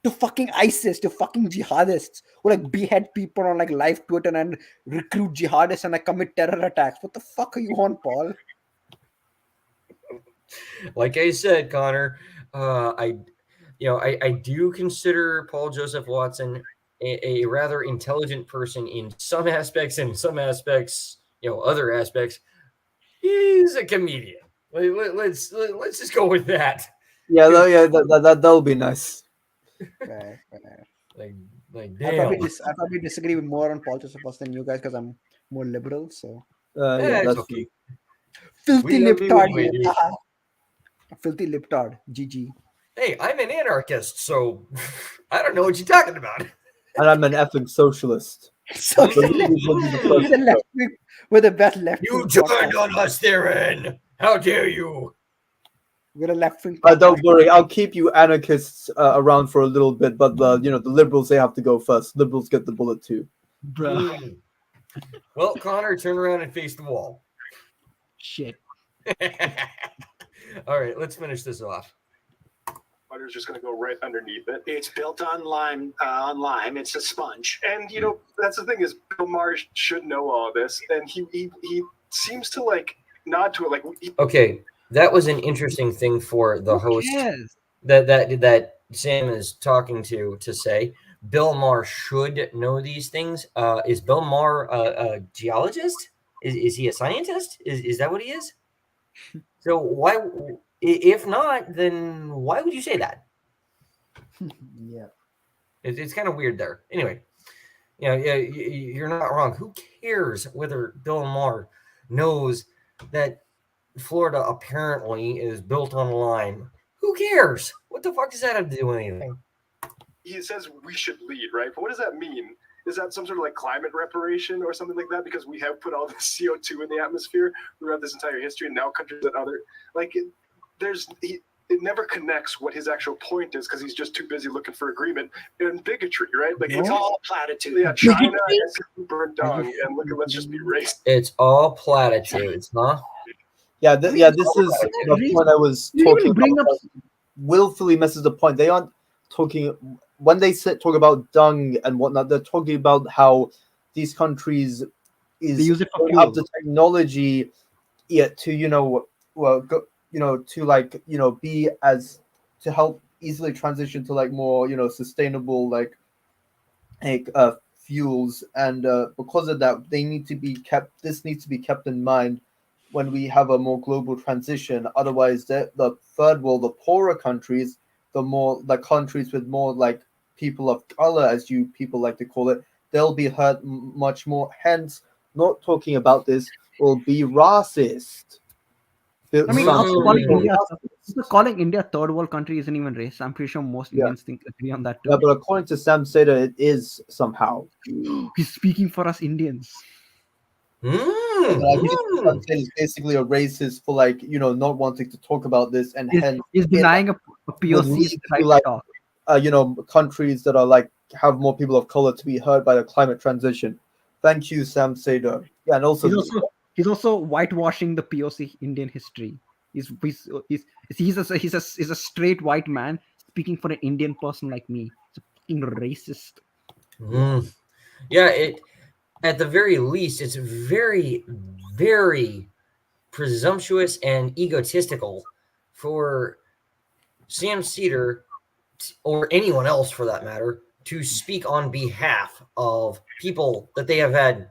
to fucking ISIS, to fucking jihadists who like behead people on like live Twitter and recruit jihadists and like commit terror attacks. What the fuck are you on, Paul? Like I said, Connor, I do consider Paul Joseph Watson a rather intelligent person in some aspects, and in some aspects, other aspects, he's a comedian. Let's just go with that. Yeah, that'll be nice. Right. Like damn. I probably disagree with more on Paul Joseph Watson than you guys because I'm more liberal. So that's okay. Filthy libtard. Filthy libtard. GG. Hey, I'm an anarchist, so I don't know what you're talking about. And I'm an effing socialist. We're the best left. You turned on us, Theron. How dare you? We're a left wing. Don't worry, I'll keep you anarchists around for a little bit, but the liberals, they have to go first. Liberals get the bullet too. Well, Connor, turn around and face the wall. Shit. All right, let's finish this off. Butter's just going to go right underneath it. It's built on lime. It's a sponge. And that's the thing is, Bill Maher should know all of this, and he seems to like nod to it. Like, okay, that was an interesting thing for the host that Sam is talking to say. Bill Maher should know these things. Is Bill Maher a geologist? Is he a scientist? Is that what he is? So why, if not, then why would you say that? Yeah, it's kind of weird there. Anyway, you're not wrong. Who cares whether Bill Maher knows that Florida apparently is built on lime? Who cares? What the fuck does that have to do with anything? He says we should lead, right? But what does that mean? Is that some sort of like climate reparation or something like that? Because we have put all this CO2 in the atmosphere throughout this entire history, and now countries that it never connects what his actual point is because he's just too busy looking for agreement and bigotry, right? Like it's all platitude. Yeah, China is burnt down, and let's just be racist. It's all platitudes, huh? Yeah, this is the point I was talking about. Willfully misses the point. They aren't talking when they talk about dung and whatnot, they're talking about how these countries is use it for going up fuel. the technology, to to like be as to help easily transition to like more sustainable like fuels, and because of that they need to be kept this needs to be kept in mind when we have a more global transition. Otherwise the third world, the poorer countries, the countries with more like people of color, as you people like to call it, they'll be hurt much more. Hence, not talking about this will be racist. I mean, Some also people calling India a third world country isn't even race. I'm pretty sure most Yeah. Indians agree on that yeah, too. but according to Sam Seder, it is somehow. He's speaking for us Indians. But I think Sam Seder is basically a racist for like not wanting to talk about this, and hence He's denying a would POC's lead to right to like talk. countries that are like have more people of color to be hurt by the climate transition. Thank you, Sam Seder. Yeah, and also He's also whitewashing the POC Indian history. He's a straight white man speaking for an Indian person like me. He's a fucking racist. Yeah, it at the very least, it's very, very presumptuous and egotistical for Sam Seder or anyone else for that matter to speak on behalf of people that they have had,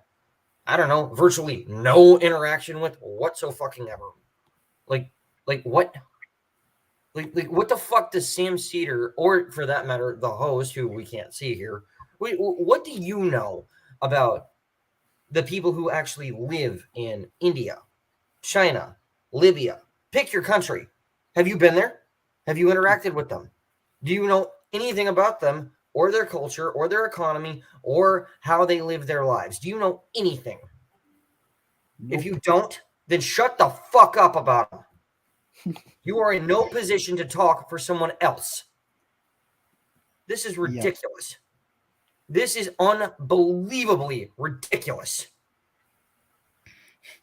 I don't know, virtually no interaction with whatsoever. Like what? Like what the fuck does Sam Seder, or for that matter, the host, who we can't see here, what do you know about the people who actually live in India, China, Libya? Pick your country. Have you been there? Have you interacted with them? Do you know anything about them or their culture or their economy or how they live their lives? Do you know anything? Nope. If you don't, then shut the fuck up about them. You are in no position to talk for someone else. This is ridiculous. This is unbelievably ridiculous.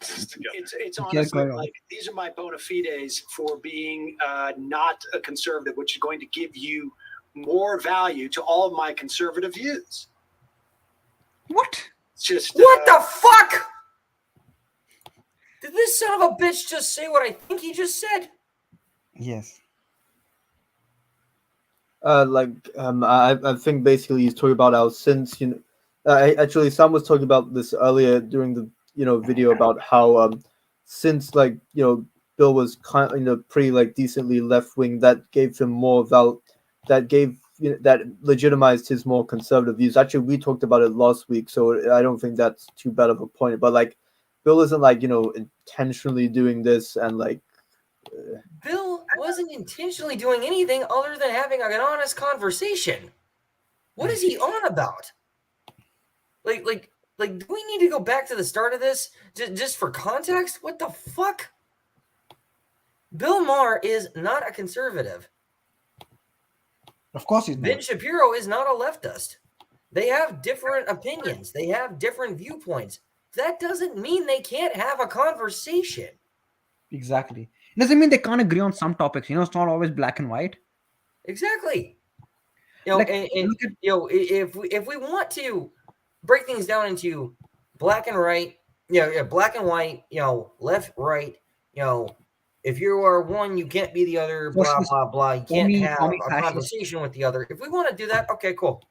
It's honestly like these are my bona fides for being not a conservative, which is going to give you more value to all of my conservative views. What? It's just what the fuck? Did this son of a bitch just say what I think he just said? Yes. I think basically he's talking about how since actually Sam was talking about this earlier during the video about how since Bill was kind of pretty like decently left wing, that gave him more that legitimized his more conservative views. Actually, we talked about it last week, so I don't think that's too bad of a point. But like, Bill isn't like intentionally doing this, and like Bill wasn't intentionally doing anything other than having an honest conversation. What is he on about? Like, do we need to go back to the start of this just for context? What the fuck? Bill Maher is not a conservative. Of course he's not. Ben Shapiro is not a leftist. They have different opinions. They have different viewpoints. That doesn't mean they can't have a conversation. Exactly. It doesn't mean they can't agree on some topics. It's not always black and white. Exactly. If we want to break things down into black and white, black and white, left, right, if you are one, you can't be the other, blah, blah, blah. You can't have a conversation with the other. If we want to do that, okay, cool.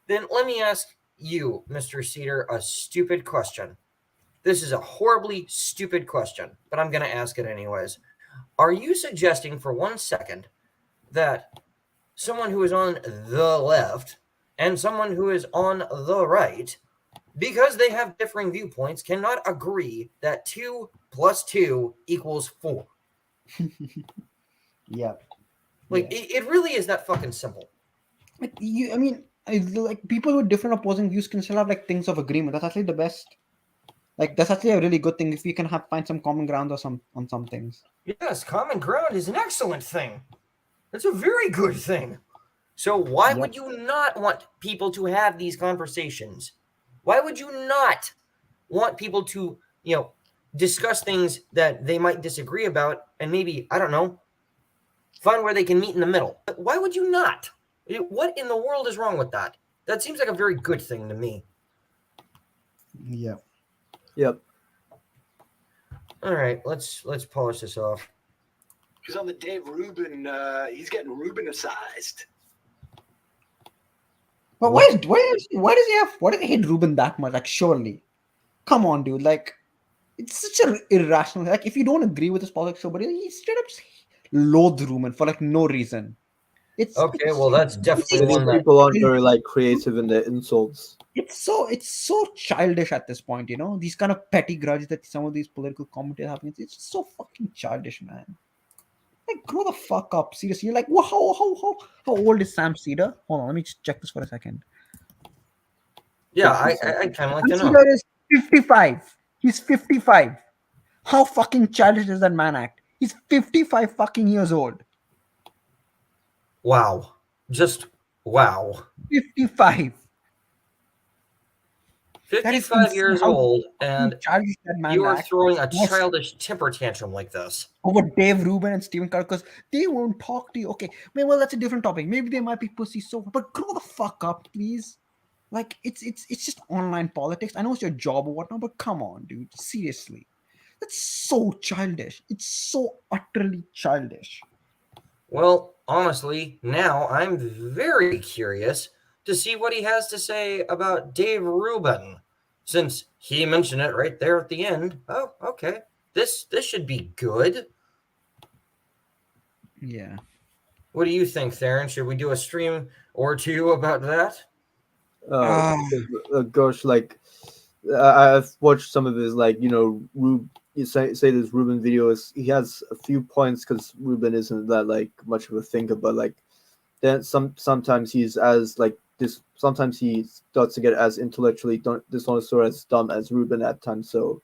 Then let me ask you, Mr. Seder, a stupid question. This is a horribly stupid question, but I'm going to ask it anyways. Are you suggesting for 1 second that someone who is on the left and someone who is on the right, because they have differing viewpoints, cannot agree that 2 + 2 = 4? Yeah. It really is that fucking simple. Like people with different opposing views can still have like things of agreement. That's actually the best. Like that's actually a really good thing if we can find some common ground on some things. Yes, common ground is an excellent thing. That's a very good thing. So why would you not want people to have these conversations? Why would you not want people to, discuss things that they might disagree about and maybe, I don't know, find where they can meet in the middle? Why would you not? What in the world is wrong with that? That seems like a very good thing to me. Yeah. Yep. All right, let's polish this off. He's on the Dave Rubin. He's getting Rubinicized. But why does he hate Ruben that much? Like, surely, come on, dude. Like, it's such an irrational. Like, if you don't agree with his politics, but he straight up just loathes Ruben for like no reason. Okay, well, that's definitely These one that people aren't very like creative in their insults. It's so childish at this point, you know. These kind of petty grudges that some of these political commentators have. It's just so fucking childish, man. Like, grow the fuck up, seriously. You're like, well, how old is Sam Seder? Hold on, let me just check this for a second. Yeah, I kind of like to Sam know. Seder is 55. He's 55. How fucking childish does that man act? He's 55 fucking years old. Wow, just wow. 55. 55 years old, and childish that man you are acts. throwing a childish temper tantrum like this over Dave Rubin and Stephen Curry because they won't talk to you. Okay, well, that's a different topic. Maybe they might be pussy so, but grow the fuck up, please. Like, it's just online politics. I know it's your job or whatnot, but come on, dude. Seriously, that's so childish. It's so utterly childish. Well, honestly, now I'm very curious to see what he has to say about Dave Rubin, since he mentioned it right there at the end. Oh, okay. This should be good. Yeah. What do you think, Theron? Should we do a stream or two about that? Gosh, like I've watched some of his like you say there's Ruben videos. He has a few points because Ruben isn't that like much of a thinker, but like then sometimes he's as like this. Sometimes he starts to get as intellectually dishonest or as dumb as Ruben at times. So,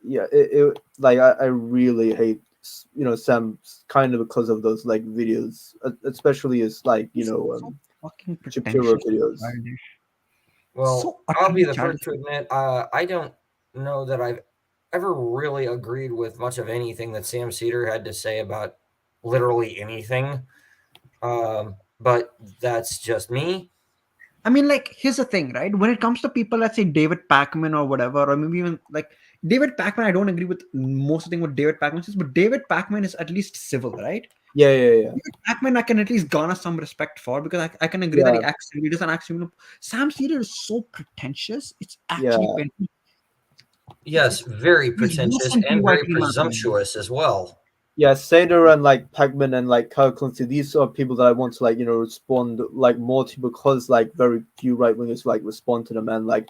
yeah, it like I really hate Sam kind of because of those like videos, especially his like fucking Shapiro videos. Well, So I'll be utterly the first childish. to admit, I don't know that I've ever really agreed with much of anything that Sam Seder had to say about literally anything. But that's just me. I mean, like, here's the thing, right? When it comes to people, let's say David Pakman or whatever, or maybe even like David Pakman, I don't agree with most of the thing what David Pakman says, but David Pakman is at least civil, right? Yeah. David Pakman, I can at least garner some respect for because I can agree that he doesn't actually. Sam Seder is so pretentious. It's actually painful. Yes, very pretentious and very in my opinion. presumptuous as well. Yeah, Seder and like Pacman and like Kirkland, these are people that I want to like respond like more to because like very few right wingers like respond to them, and like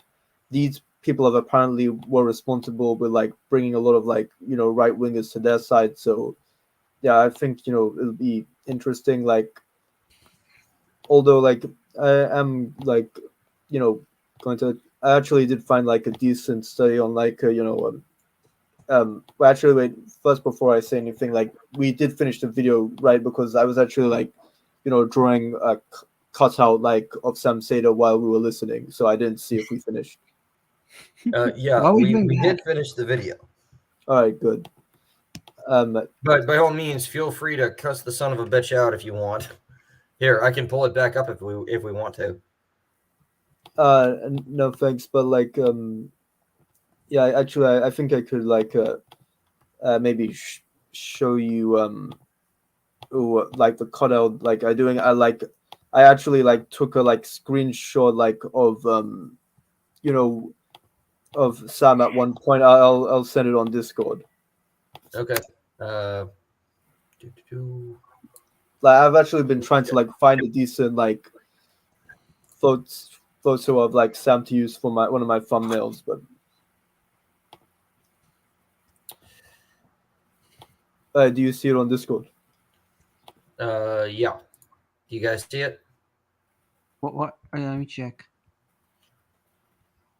these people have apparently were responsible with like bringing a lot of like right wingers to their side. So yeah, I think it'll be interesting. Like although like I am like going to I actually did find like a decent study on like well, actually, wait. First, before I say anything, like we did finish the video, right? Because I was actually like, drawing a cutout like of Sam Seder while we were listening, so I didn't see if we finished. Yeah, we did finish the video. All right, good. But by all means, feel free to cuss the son of a bitch out if you want. Here, I can pull it back up if we want to. No thanks, but like yeah, actually, I think I could like maybe show you like the cutout like I actually like took a like screenshot like of of Sam at one point. I'll send it on Discord. Okay. Like I've actually been trying to like find a decent like photo of like Sam to use for one of my thumbnails, but do you see it on Discord? Yeah. Do you guys see it? What? Let me check.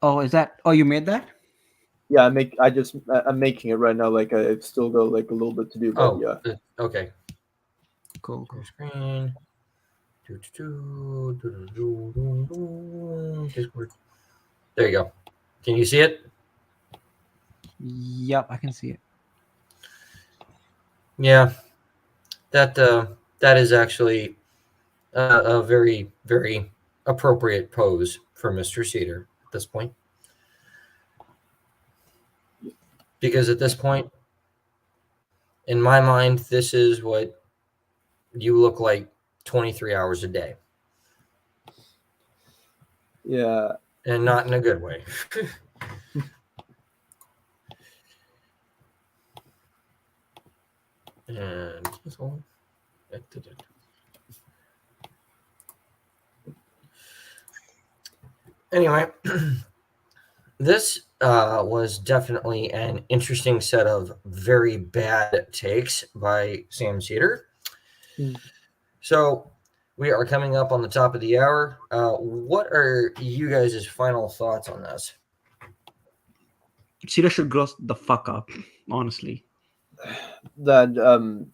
Oh, is that? Oh, you made that? Yeah, I'm making it right now. Like I've still got like a little bit to do, but yeah. Okay. Cool. Screen. Discord. There you go. Can you see it? Yep, I can see it. Yeah, that is actually a very, very appropriate pose for Mr. Seder at this point. Because at this point, in my mind, this is what you look like 23 hours a day. Yeah. And not in a good way. And anyway, this was definitely an interesting set of very bad takes by Sam Seder. So we are coming up on the top of the hour. What are you guys' final thoughts on this? Seder should grow the fuck up, honestly. That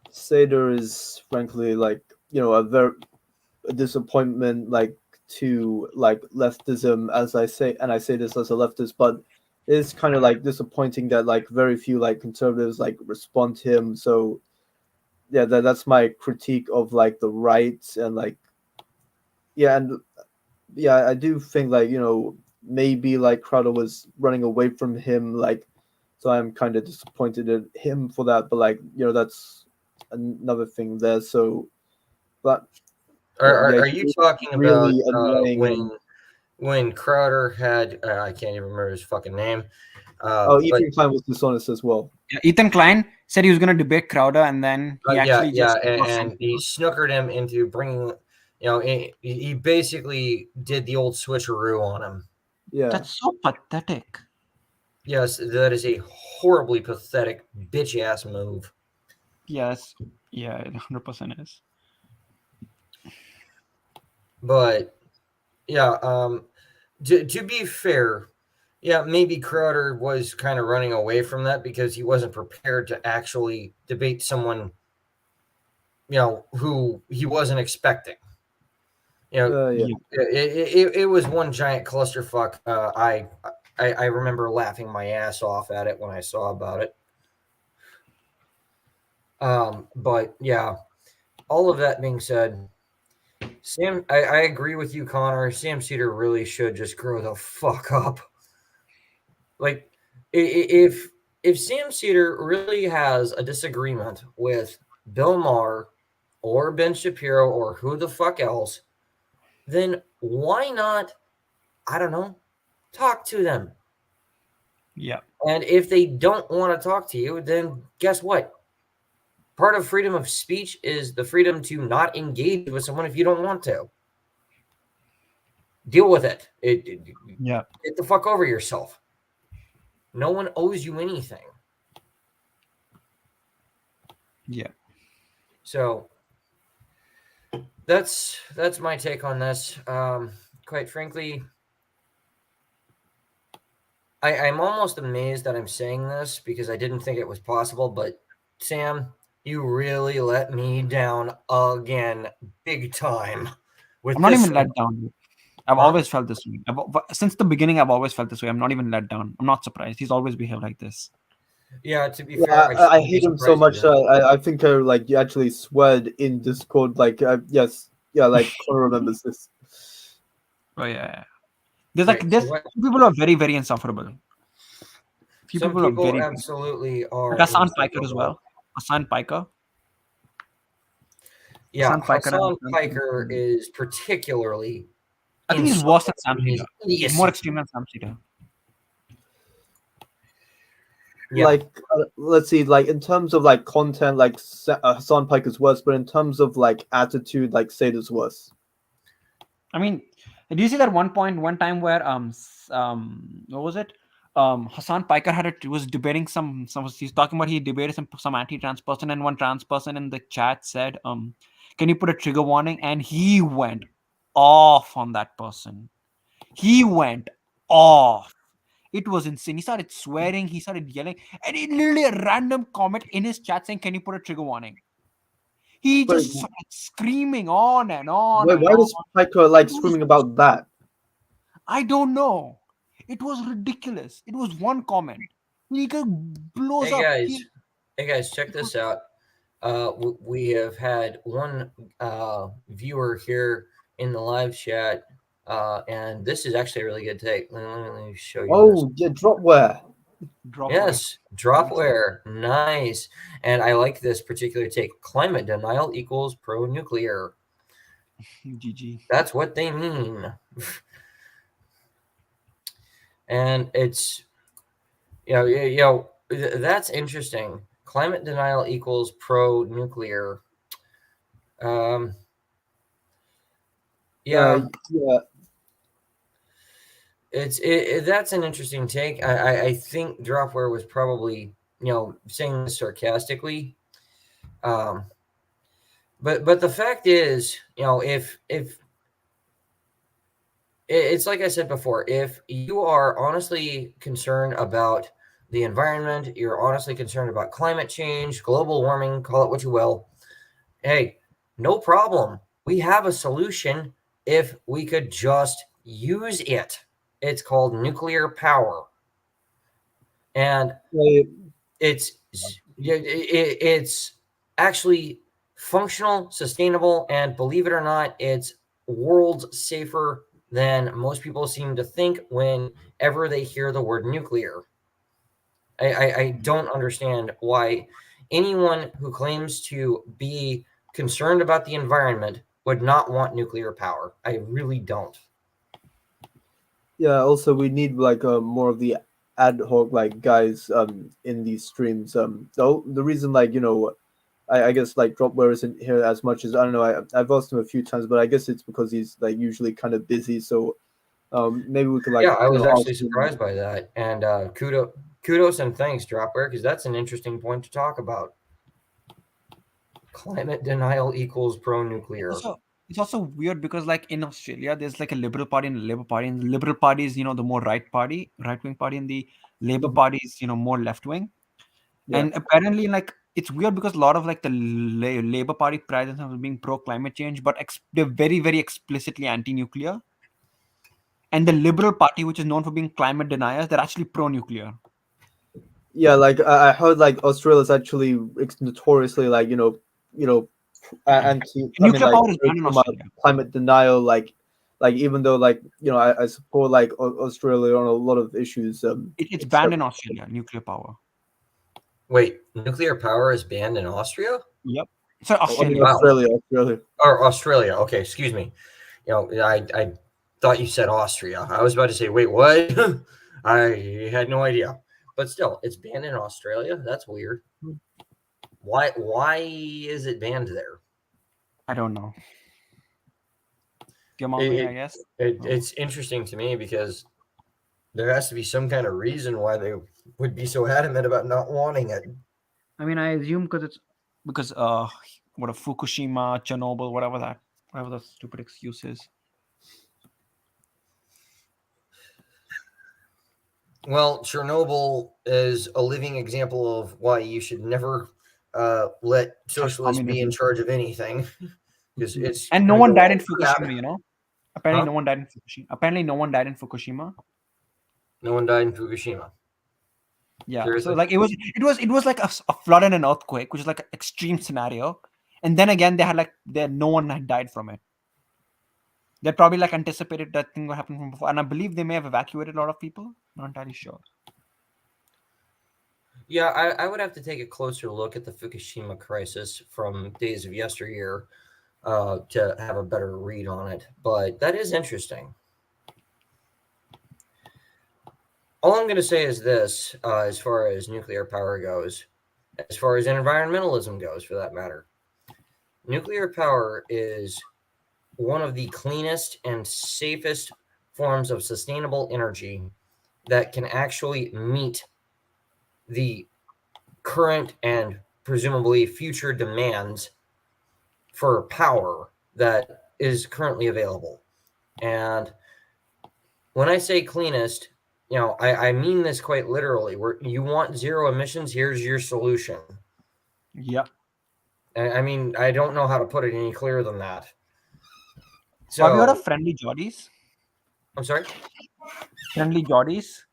Seder is frankly like, you know, a disappointment like to like leftism, as I say, and I say this as a leftist, but it's kind of like disappointing that like very few like conservatives like respond to him. So yeah, that's my critique of like the right. And like, yeah, and yeah, I do think like, you know, maybe like Crowder was running away from him, like, so I'm kind of disappointed in him for that, but like, you know, that's another thing there. So but Are you talking really about annoying when Crowder had I can't even remember his fucking name. Ethan Klein was dishonest as well. Yeah, Ethan Klein said he was going to debate Crowder, and then he actually and he snookered him into bringing, you know, he basically did the old switcheroo on him. Yeah, that's so pathetic. Yes, that is a horribly pathetic bitch ass move. Yes, yeah, it 100% is. But yeah, to be fair, yeah, maybe Crowder was kind of running away from that because he wasn't prepared to actually debate someone, you know, who he wasn't expecting. You know, it was one giant clusterfuck. I remember laughing my ass off at it when I saw about it. But yeah, all of that being said, Sam, I agree with you, Connor. Sam Seder really should just grow the fuck up. Like, if Sam Seder really has a disagreement with Bill Maher or Ben Shapiro or who the fuck else, then why not, I don't know, talk to them? Yeah. And if they don't want to talk to you, then guess what? Part of freedom of speech is the freedom to not engage with someone if you don't want to. Deal with it. Yeah. Get the fuck over yourself. No one owes you anything. Yeah. So that's my take on this. Quite frankly, I'm almost amazed that I'm saying this because I didn't think it was possible, but Sam, you really let me down again, big time. I'm not even let down. I've always felt this way. Since the beginning, I've always felt this way. I'm not even let down. I'm not surprised. He's always behaved like this. Yeah, to be fair, I hate him so much. I think like you actually sweared in Discord. Like yes, yeah, like Connor remembers this. Oh yeah. There's like this. People are very, very insufferable. Few Some people are very absolutely are. Like Hassan Piker as well. Hassan Piker. Yeah, Hassan Piker is particularly. I think he's worse than Sam Seder. He's more extreme than Sam Seder. Yeah. Like let's see, like in terms of like content, like Hassan Piker's worse, but in terms of like attitude, like Seder's worse. I mean, do you see that one time where what was it? Hassan Piker was debating some he's talking about he debated some anti-trans person, and one trans person in the chat said, can you put a trigger warning? And he went off on that person. He went off. It was insane. He started swearing, he started yelling, and it literally a random comment in his chat saying, can you put a trigger warning? He just started screaming on and on. Wait, why was Piker like screaming about that? I don't know. It was ridiculous. It was one comment. He blows up. Hey guys, check this out. we have had one viewer here in the live chat, and this is actually a really good take. Let me show you. Oh, yeah, dropware. Yes, dropware. Nice. And I like this particular take. Climate denial equals pro-nuclear. GG. That's what they mean. And it's, that's interesting. Climate denial equals pro-nuclear. Yeah, Yeah. that's an interesting take. I think dropware was probably saying this sarcastically. But the fact is, if it's like I said before, if you are honestly concerned about the environment, you're honestly concerned about climate change, global warming, call it what you will, hey, no problem. We have a solution if we could just use it. It's called nuclear power. And it's actually functional, sustainable, and believe it or not, it's worlds safer than most people seem to think whenever they hear the word nuclear. I don't understand why anyone who claims to be concerned about the environment would not want nuclear power. I really don't. Yeah, also we need like more of the ad hoc like guys in these streams. The reason like I guess like dropware isn't here as much as I don't know. I've asked him a few times, but I guess it's because he's like usually kind of busy. So maybe we could like I was actually ask him. surprised by that, and kudos and thanks dropware, because that's an interesting point to talk about. Climate denial equals pro-nuclear. It's also weird because like in Australia, there's like a Liberal Party and a Labour Party, and the Liberal Party is the more right wing party, and the Labour Party is more left wing. Yeah. And apparently, like it's weird because a lot of like the Labour Party prides themselves on being pro climate change, but they're very very explicitly anti-nuclear. And the Liberal Party, which is known for being climate deniers, they're actually pro-nuclear. Yeah, like I heard like Australia's actually notoriously like anti Nuclear power is banned in Australia. climate denial like even though like I support like Australia on a lot of issues. It's banned in Australia. Nuclear power. Wait, nuclear power is banned in Austria? Yep. So Australia. Australia. Or Australia. Okay, excuse me. I thought you said Austria. I was about to say, wait, what? I had no idea. But still, it's banned in Australia. That's weird. Why is it banned there? I don't know. I guess. It's interesting to me because there has to be some kind of reason why they would be so adamant about not wanting it. I mean, I assume because what a Fukushima, Chernobyl, whatever that stupid excuse is. Well, Chernobyl is a living example of why you should never let socialists be in charge of anything. And no one died in Fukushima, Apparently, no one died in Fukushima. No one died in Fukushima. Yeah, so like it was like a flood and an earthquake, which is like an extreme scenario. And then again, no one had died from it. They probably like anticipated that thing would happen from before, and I believe they may have evacuated a lot of people. Not entirely sure. Yeah, I would have to take a closer look at the Fukushima crisis from days of yesteryear to have a better read on it. But that is interesting. All I'm going to say is this, as far as nuclear power goes, as far as environmentalism goes, for that matter. Nuclear power is one of the cleanest and safest forms of sustainable energy that can actually meet the current and presumably future demands for power that is currently available. And when I say cleanest, I mean this quite literally. Where you want zero emissions, here's your solution. Yep. I mean, I don't know how to put it any clearer than that. So, have you heard of Friendly Geordies? I'm sorry? Friendly Geordies?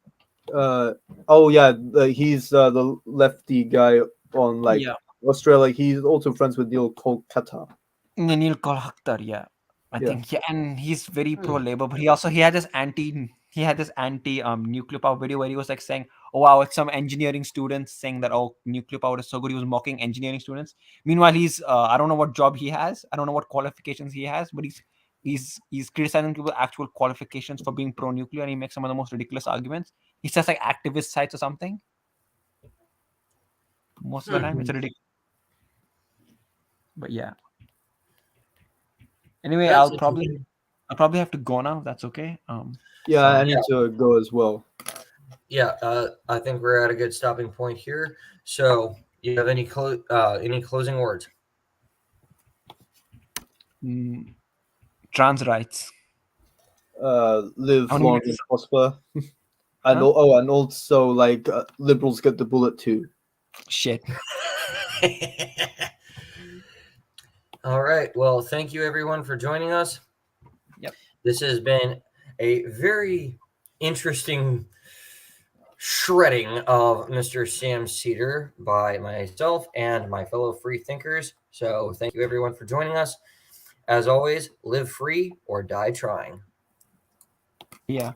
Oh yeah, he's the lefty guy on like Australia. He's also friends with Neil Kolkata. Neil Kolkata, yeah. I Yeah. think, yeah, and he's very pro labor, but he had this anti nuclear power video where he was like saying, "Oh wow, it's some engineering students saying that nuclear power is so good." He was mocking engineering students. Meanwhile, he's I don't know what job he has, I don't know what qualifications he has, but he's criticizing people's actual qualifications for being pro nuclear, and he makes some of the most ridiculous arguments. He says like activist sites or something. Most of the time, it's ridiculous. But yeah. Anyway, That's I'll probably have to go now. That's okay. Yeah, so- I need to go as well. Yeah, I think we're at a good stopping point here. So, you have any closing words? Trans rights. Live How many long minutes and is- prosper. And Huh? and also like liberals get the bullet too. Shit. All right. Well, thank you everyone for joining us. Yep. This has been a very interesting shredding of Mr. Sam Seder by myself and my fellow free thinkers. So thank you everyone for joining us. As always, live free or die trying. Yeah.